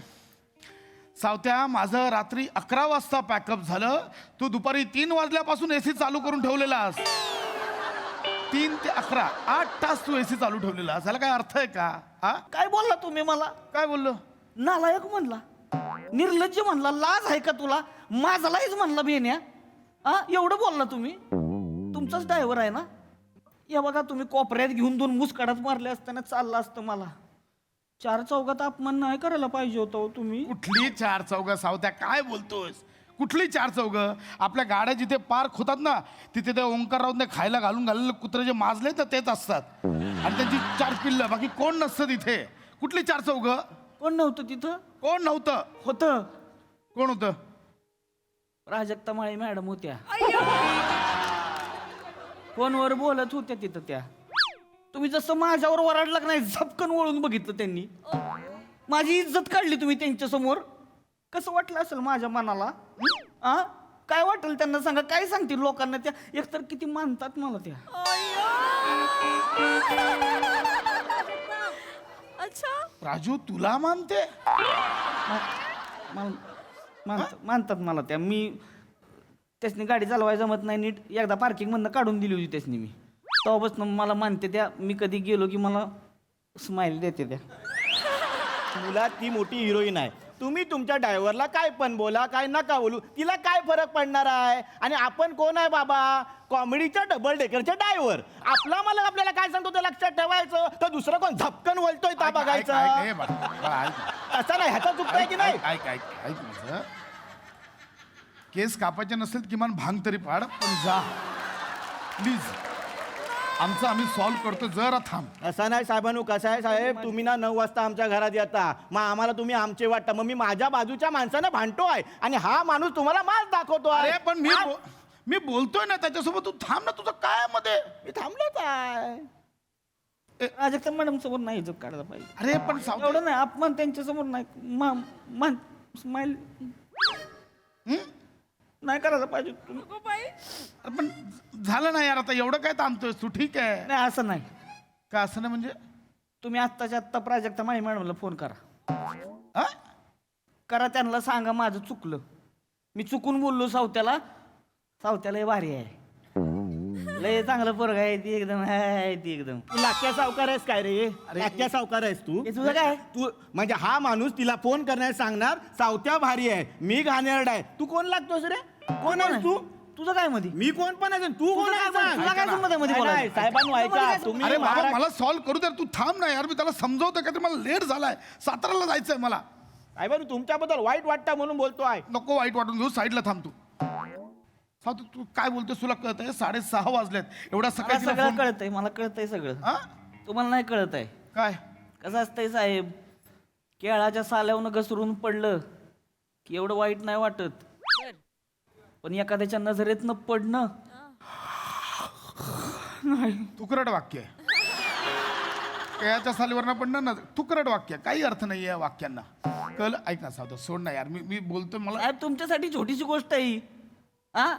सावत्या, माझं रात्री 11 वाजता पॅकअप झालं. तू दुपारी 3 वाजल्यापासून एसी चालू करून ठेवलेलास. 3 ते 11 8 तास तू एसी चालू ठेवलेला. याला काय अर्थ आहे का? हा काय बोलला तुम्ही मला? काय बोललो? नालायक म्हणला, निर्लज्ज म्हणला, लाज आहे का तुला? माझालाच म्हणला बेन्या. हा एवढं बोलला तुम्ही? तुमचाच ड्रायव्हर आहे ना? या बघा तुम्ही कोपऱ्यात घेऊन 2 मुसकाडात मारले असताना चाललं असतं मला. 4 चौघात अपमान नाही करायला पाहिजे होता हो तुम्ही. कुठली 4 चौघ सावत्या, काय बोलतोस? कुठली 4 चौघ? आपल्या गाड्या जिथे पार्क होतात ना, तिथे ते ओंकार राऊतने खायला घालून घाललेले कुत्रे जे माजले तर तेच असतात. आणि त्यांची 4 पिल्लं, बाकी कोण नसतं तिथे. कुठली 4 चौघ? कोण नव्हतं तिथं? कोण नव्हतं? होतं. कोण होतं? प्राजक्ता माळे मॅडम होत्या. फोनवर बोलत होत्या तिथं त्या. तुम्ही जसं माझ्यावर ओरडला नाही, झपकन वळून बघितलं त्यांनी. माझी इज्जत काढली तुम्ही त्यांच्या समोर. कसं वाटलं असेल माझ्या मनाला? आ काय वाटेल त्यांना सांगा? काय सांगतील लोकांना त्या? एकतर किती मानतात मला त्या. अच्छा, राजू तुला मानते? मानतात मला त्या. मी त्यासनी गाडी चालवायला जमत नाही नीट, एकदा पार्किंग मधनं काढून दिली होती त्यासनी मी. तेव्हापासून मला मानते त्या. मी कधी गेलो की मला स्माइल देते त्या. मुला ती मोठी हिरोईन आहे. तुम्ही तुमच्या ड्रायव्हरला काय पण बोला, काय नका बोलू, तिला काय फरक पडणार आहे? आणि आपण कोण आहे बाबा? कॉमेडीच्या डबल डेकरचे ड्रायव्हर. आपला मला आपल्याला काय सांगतो ते लक्षात ठेवायचं. तर दुसरं कोण झपकन बोलतोय त्या बघायचं. असं नाही, ह्याचा चुकतंय की नाही? ऐक माझं. केस कापायचे नसेल किमान भांग तरी पाड, पण जा प्लीज. आमचं आम्ही सॉल्व्ह करतो, जरा थांब. असं नाही साहेबांनो. कसं आहे साहेब, तुम्ही ना 9 वाजता आमच्या घरात येता, मग आम्हाला तुम्ही आमचे वाटता. मग मी माझ्या बाजूच्या माणसानं भांडतो आहे आणि हा माणूस तुम्हाला माल दाखवतो आहे. अरे पण मी बोलतोय ना त्याच्यासोबत, तू थांब ना. तुझं काय मध्ये? मी थांबलोच आहे. प्राजक्ता मॅडम समोर नाही इज्जत काढायला पाहिजे. अरे पण एवढं नाही अपमान त्यांच्या समोर नाही. स्माइल नाही करायला पाहिजे तुम्ही. अरे पण झालं ना यार, आता एवढं काय थांबतोय तू? ठीक आहे. नाही असं नाही. का असं नाही म्हणजे? तुम्ही आत्ताच्या आत्ता प्राजक्ता माळी मॅडमला फोन करा. हा? करा, त्यांना सांगा माझं चुकलं. मी चुकून बोललो सावत्याला. सावत्याला हे भारी आहे, लय चांगलं पोरग आहे ती एकदम. आहे ती एकदम. तू लाख्या सावकार आहेस काय रे? लाख्या सावकार आहेस तू? हे तुझं काय? तू म्हणजे हा माणूस तिला फोन करण्यास सांगणार सावत्या भारी आहे, मी घाणेरडा आहे. तू कोण लागतोस रे? कोण आहेस तू? तुझं काय मध्ये? मी कोण पण आहे? तू कोण आहे? तुला काय संबंध आहे मध्ये नाही, बोलायला? साहेबांनो ऐका, तुम्ही अरे बाबा मला सॉल्व्ह करू दे, तू थांब ना यार. मी त्याला समजवतो का, मला लेट झालाय, साताराला जायचंय मला. साहेबांनो तुमच्याबद्दल वाईट वाटतं म्हणून बोलतो आहे. नको वाईट वाटून घेऊ, साईडला थांब तू. सावते तू काय बोलतोस? तुला कळतंय 6:30 वाजलेत, एवढ्या मला सकाळी तिला सगळं phone- कळतंय, मला कळतंय सगळं. हा? तुम्हाला नाही कळत आहे. काय? कसं असतंय साहेब, केळाच्या साल्यावरून घसरून पडलं की एवढं वाईट नाही वाटत, पण एखाद्याच्या नजरेतनं पडणं नाही. तुकरट वाक्य आहे. केळाच्या सालीवरनं पडणं ना, तुकरट वाक्य, काही अर्थ नाही या वाक्यांना. कल ऐक ना सावते, सोड ना यार. मी बोलतोय मला. साहेब तुमच्यासाठी छोटीशी गोष्ट आहे ही. हा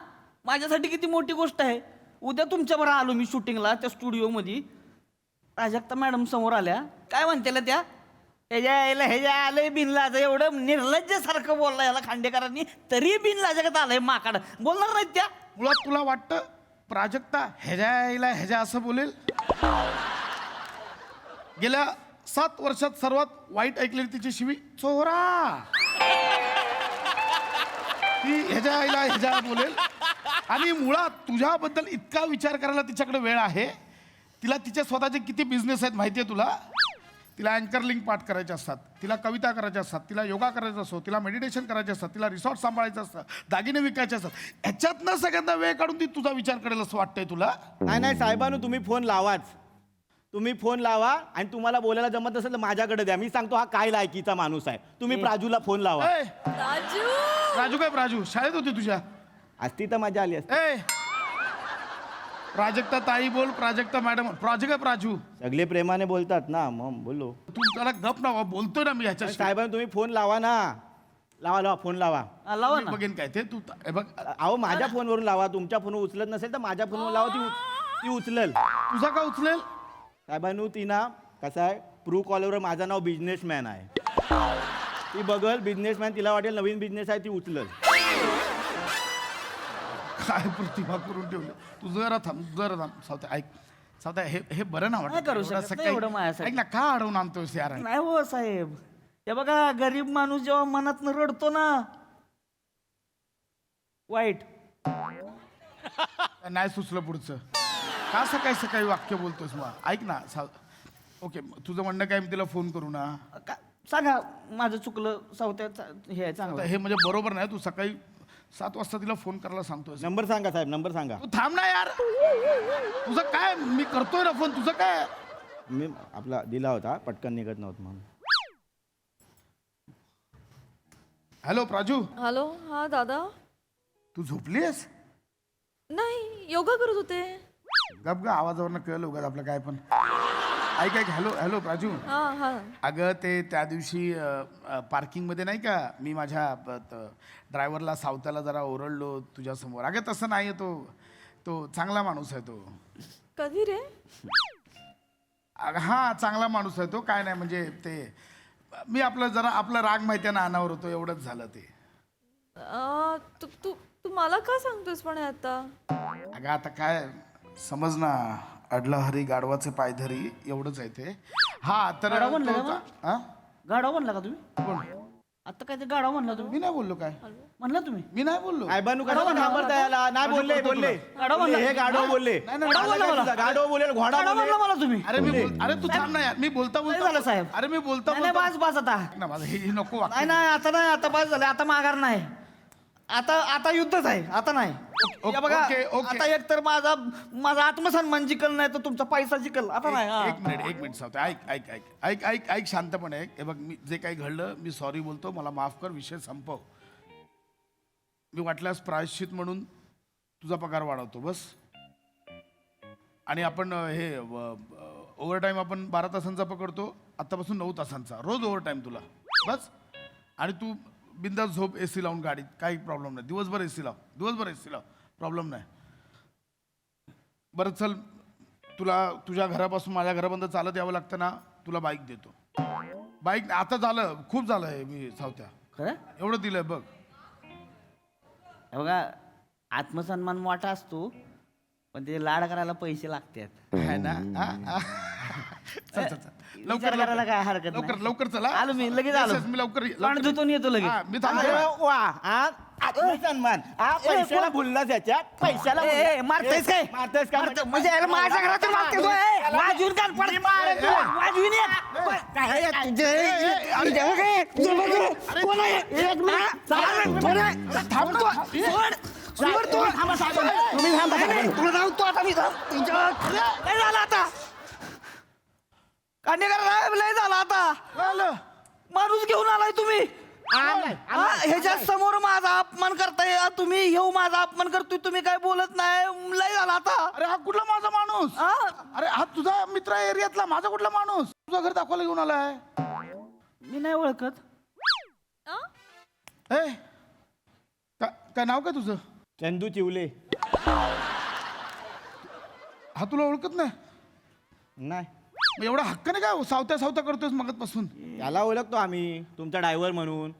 माझ्यासाठी किती मोठी गोष्ट आहे. उद्या तुमच्याबरोबर आलो मी शूटिंगला त्या स्टुडिओमध्ये. प्राजक्ता मॅडम समोर आल्या, काय म्हणतेला त्या? ह्याच्या आलंय बिनलाज, एवढं निर्लज्ज सारखं बोलला याला खांडेकरांनी, तरी बिनलाजगत आलंय माकाड. बोलणार नाहीत त्या? मुळात तुला वाटतं प्राजक्ता ह्याच्या असं बोलेल? गेल्या 7 वर्षात सर्वात वाईट ऐकलेली तिची शिवी चोरा. ती ह्याच्या बोलेल. आणि मुळात तुझ्याबद्दल इतका विचार करायला तिच्याकडे वेळ आहे. तिला तिच्या स्वतःचे किती बिझनेस आहेत माहिती आहे तुला? तिला अँकर लिंक पाठ करायचे असतात, तिला कविता करायच्या असतात, तिला योगा करायचा असतो, तिला मेडिटेशन करायचे असतात, तिला रिसॉर्ट सांभाळायचं असतं, दागिने विकायचे असतात. ह्याच्यातनं सगळ्यांना वेळ काढून ती तुझा विचार करेल असं वाटतंय तुला? नाही साहेबांनो तुम्ही फोन लावाच. तुम्ही फोन लावा आणि तुम्हाला बोलायला जमत असेल तर माझ्याकडे द्या. मी सांगतो हा काय लायकीचा माणूस आहे. तुम्ही प्राजूला फोन लावा. ए, राजू राजू काय प्राजू शाळेत होती तुझ्या? असती तर मजा आली असती. ए प्राजक्ता ताई बोल, प्राजक्ता मॅडम. प्राजू प्राजू सगळे प्रेमाने बोलतात ना, मग बोललो. तू त्याला गप ना बोलतोय ना मी ह्याच्याशी. साहेबांना तुम्ही फोन लावा ना. लावा फोन लावा. लावा मी बघेन काय ते. तू हे बघ, अहो माझ्या फोनवरून लावा. तुमच्या फोनवर उचलत नसेल तर माझ्या फोनवर लावा. ती उचलेल. तुझा का उचलेल? साहेबांनो ती ना कसं आहे, प्रू कॉलवर माझं नाव बिझनेसमॅन आहे. ती बघल बिझनेसमॅन, तिला वाटेल नवीन बिझनेस आहे, ती उचलल. काय प्रतिभा करून ठेवली. तू जरा थांब सावत्या ऐक. सावत्या हे बरं ना वाटत करू एवढं शकत असं नाही काही- एवढं माझ्यासाठी. ऐक ना, का अडवून आणतोयस यार? नाही हो साहेब, हे बघा गरीब माणूस जेव्हा मनात रडतो ना, वाईट नाही सुचलं पुढचं. का सकाळी सकाळी वाक्य बोलतोस मग? ऐक ना ओके, तुझं म्हणणं काय, मी तिला फोन करू ना? सांगा माझं चुकलं. सावत्या हे आहे चांगलं. आता हे म्हणजे बरोबर नाही. तू सकाळी 7 वाजता तिला फोन करायला सांगतोय. नंबर सांगा साहेब, नंबर सांगा. तू थांब ना यार. तुझं काय, मी करतोय ना फोन, तुझं काय? मी आपला दिला होता, पटकन निघत नव्हतं म्हणून. Hello Praju, hello. हा दादा. तू झोपलीस? नाही, योगा करत होते. गप ग, आवाजावरनं कळलं उगाच आपलं काय पण. ऐक हॅलो प्राजू. हा हा. अगं ते त्या दिवशी पार्किंगमध्ये नाही का, मी माझ्या ड्रायव्हरला सावत्याला जरा ओरडलो तुझ्यासमोर. अगं तसं नाही आहे, तो चांगला माणूस आहे तो. कधी रे? हा चांगला माणूस आहे तो. काय नाही म्हणजे ते मी आपला राग माहिती आहे ना अनावर होतो, एवढंच झालं ते. तू तू तू मला का सांगतोस पण हे आता? अगं आता काय समज ना, अडला हरी गाढवाचे पाय धरी, एवढंच आहे ते. हा तर गाढव म्हणलं का मग? हा? गाढव म्हणला का तुम्ही? कोण? आता काय ते गाढव म्हणला तुम्ही? मी नाही बोललो. काय म्हणला तुम्ही? मी नाही बोललो. साहेबांनो कशाला घाबरता याला? नाही बोलले. गाढव म्हणला. हे गाढव बोलले. गाढव बोलेल, घोडा गाढव म्हणला बोलेल. मला तुम्ही? अरे तू थांब ना यार. मी बोलता झालं साहेब. अरे मी बोलता नाही बास आता. ना माझं हे नको वाक्य. नाही आता बास झालं. आता माघार नाही. आता युद्धच आहे. आता नाही. हे बघा, ओके. आता एक तर माझा आत्मसन्मान जिकल, नाही तर तुमचा पैसा जिकल. आता नाही. हा. एक मिनिट सावत्या, ऐक शांतपणे ऐक. हे बघ, मी जे काही घडलं, मी सॉरी बोलतो, मला माफ कर, विषय संपव. मी वाटल्यास प्रायश्चित म्हणून तुझा पगार वाढवतो बस. आणि आपण हे ओव्हरटाईम आपण 12 तासांचा पकडतो, आत्तापासून 9 तासांचा रोज ओव्हरटाईम तुला बस. आणि तू बिंदास झोप, AC लावून गाडीत, काही प्रॉब्लेम नाही. दिवसभर AC लाव, प्रॉब्लेम नाही. बरं चल, तुला तुझ्या घरापासून माझ्या घरापर्यंत चालत यावं लागतं ना, तुला बाईक देतो. बाईक आता झालं, खूप झालं आहे. मी सावत्या खरं? एवढं दिलंय बघ. हे बघा, आत्मसन्मान मोठा असतो, पण ते लाड करायला पैसे लागतात. है ना? चल विचार करायला काय हरकत नाही. लवकर चला. आलो मी, लगेच आलो. मी लवकर पाणी धुतून येतो लगेच. मी थांबतो. अरे वा, हा आत्मसन्मान. हा पैशाला भुललास याच्या. पैशाला मारतेस काय? मारतेस का? म्हणजे याला माझ्या घरातून मारतेस होय? वाजवून कान पड. वाजवून ये. काय कोण आहे? एक मिनिट. थांबतो. सोड तू. तुम्ही थांबा. तुला जाऊतो आता मी. काय झालं आता? कांडेकर साहेब, लय झाला आता. माणूस घेऊन आलाय तुम्ही. ह्याच्या समोर माझा अपमान करताय तुम्ही. हे माझा अपमान करतोय, तुम्ही काय बोलत नाही. लय झाला आता. अरे हा कुठला माझा माणूस? अरे हा तुझा मित्र आहे एरियातला. माझा कुठला माणूस? तुझा घर दाखवायला घेऊन आलाय. मी नाही ओळखत. काय नाव काय तुझं? चंदू चिवले. हा तुला ओळखत नाही? नाही. मग एवढा हक्काने काय सावत्या करतोयस मगतपासून? त्याला ओळखतो आम्ही, तुमचा ड्रायव्हर म्हणून.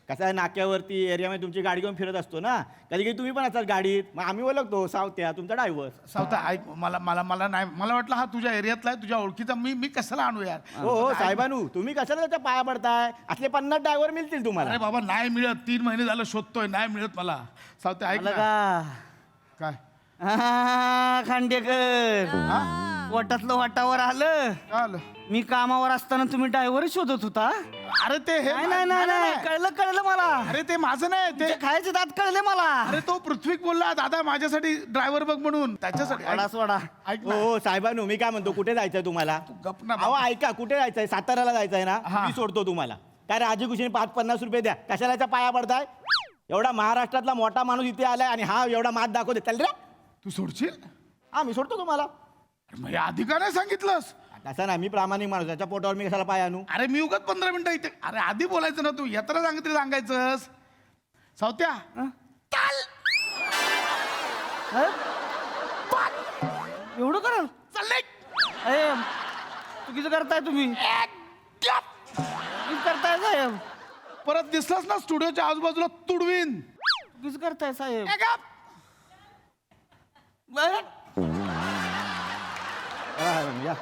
कसं आहे, नाक्यावरती एरियामध्ये तुमची गाडी घेऊन फिरत असतो ना, कधी कधी तुम्ही पण असाल गाडीत, मग आम्ही ओळखतो सावत्या तुमचा ड्रायव्हर. सावत्या ऐक, मला नाही, मला वाटलं हा तुझ्या एरियातला आहे, तुझ्या ओळखीचा. मी कशाला आणू यार? हो साहेबानू, तुम्ही कशाला त्याच्या पाया पडताय? असले 50 ड्रायव्हर मिळतील तुम्हाला. अरे बाबा नाही मिळत. 3 महिने झालं शोधतोय, नाही मिळत मला. सावत्या ऐक ना. का काय? खांडेकर. वाटातलं वाटावर आलं आलं. मी कामावर असताना तुम्ही ड्रायव्हर शोधत होता अरे ते हे नाही नाही नाही नाही कळलं मला अरे ते माझं नाही ते ते खायचे दात कळले मला अरे तो पृथ्वीक बोलला दादा माझ्यासाठी ड्रायव्हर बघ म्हणून त्याच्यासाठी वडा सोडा ऐक ना. हो साहेबांनो मी काय म्हणतो कुठे जायचंय तुम्हाला गप ना अहो ऐका कुठे जायचंय साताऱ्याला जायचंय ना हा. मी सोडतो तुम्हाला काय रे आजी कुशीने 5-50 रुपये द्या कशाला याच्या पाया पडताय एवढा महाराष्ट्रातला मोठा माणूस इथे आलाय आणि हा एवढा मात दाखवते चल रे तू सोडशील हा मी सोडतो तुम्हाला अरे मग हे आधी का नाही सांगितलंस कसं ना मी प्रामाणिक माणूस त्याच्या पोटावर मी कशाला पाय आणू अरे मी उगाच 15 मिनिटं इथे अरे आधी बोलायचं ना तू येताना सांगितलं सांगायचंस सावत्या एवढं कराल चाललंय चुकीचं करताय तुम्ही चुकीचं करताय साहेब परत दिसलास ना स्टुडिओच्या आजूबाजूला तुडवीन चुकीचं करताय साहेब ए गप. या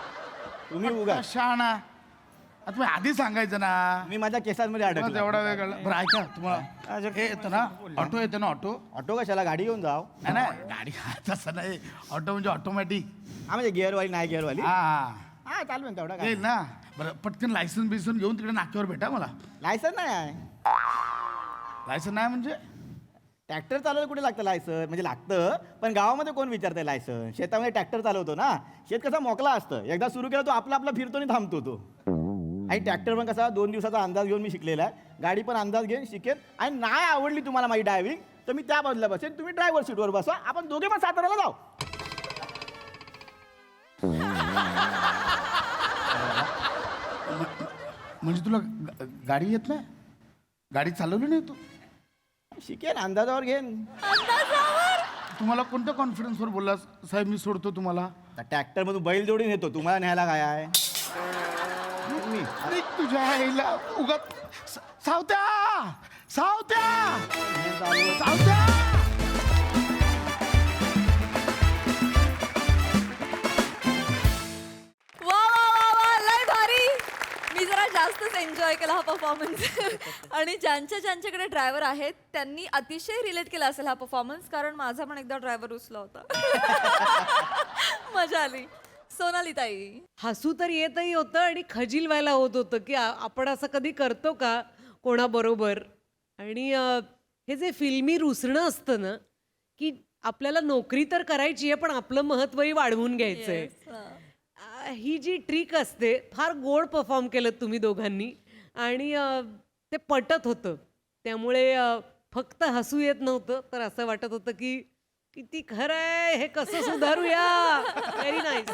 तुम्ही उगा शहाणा आता तुम्ही आधी सांगायचं ना मी माझ्या केसांमध्ये तुम्हाला अडकलो जेवढा वेळ कळला बरं ऐका तुम्हाला हे येतं ना ऑटो येतं ना ऑटो ऑटो कशाला गाडी घेऊन जाव नाही नाही गाडी तसं नाही ऑटो म्हणजे ऑटोमॅटिक हा म्हणजे गिअरवाली नाही गिअरवाली हा हा हा चालू आहे तेवढा काय येईल ना बरं पटकन लायसन बिसन घेऊन तिकडे नाक्यावर भेटा मला लायसन नाही आहे लायसन नाही म्हणजे ट्रॅक्टर चालवायला कुठे लागतं लायसन म्हणजे लागतं पण गावामध्ये कोण विचारतंय लायसन शेतामध्ये ट्रॅक्टर चालवतो ना शेत कसा मोकला असतं एकदा सुरू केला तो आपला फिरतो आणि थांबतो तो आणि ट्रॅक्टर पण कसा 2 दिवसाचा अंदाज घेऊन मी शिकलेला आहे गाडी पण अंदाज घेऊन शिकेल आणि नाही आवडली तुम्हाला माझी ड्रायव्हिंग तर मी त्या बाजूला बसेन तुम्ही ड्रायव्हर सीटवर बसा आपण दोघे पण साताऱ्याला जाऊ म्हणजे तुला गाडी येत नाही गाडी चालवली नाही तू शिकेन अंदाजावर घेन तुम्हाला कोणत्या कॉन्फिडन्सवर बोलला साहेब मी सोडतो तुम्हाला ट्रॅक्टर मधून बैल जोडून येतो तुम्हाला न्यायला काय आहे अरे तुझ्या आईला उगाच सावत्या सावत्या सावत्या वा वा वा वा लय भारी मी जरा जास्तच एन्जॉय केला हा परफॉर्मन्स आणि ज्यांच्याकडे ड्रायव्हर आहेत त्यांनी अतिशय रिलेट केला असेल हा परफॉर्मन्स कारण माझा पण एकदा ड्रायव्हर उचला होता मजा आली सोनाली ताई हसू तर येतही होतं आणि खजील व्हायला होत होतं की आपण असं कधी करतो का कोणाबरोबर आणि हे जे फिल्मी रुसणं असतं ना की आपल्याला नोकरी तर करायची आहे पण आपलं महत्त्वही वाढवून घ्यायचंय ही जी ट्रिक असते फार गोड परफॉर्म केलं तुम्ही दोघांनी आणि ते पटत होतं त्यामुळे फक्त हसू येत नव्हतं तर असं वाटत होतं की किती खरं आहे हे कसं सुधारूया व्हेरी नाईस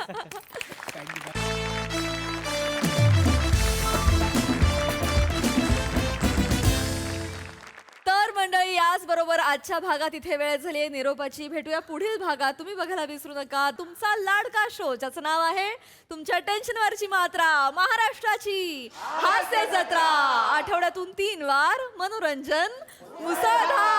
तर मंडळी याचबरोबर आजच्या भागात इथे वेळ झाली आहे निरोपाची भेटूया पुढील भागात तुम्ही बघायला विसरू नका तुमचा लाडका शो ज्याचं नाव आहे तुमच्या टेन्शनवरची मात्रा महाराष्ट्राची हास्य जत्रा आठवड्यातून 3 वार मनोरंजन मुसळधार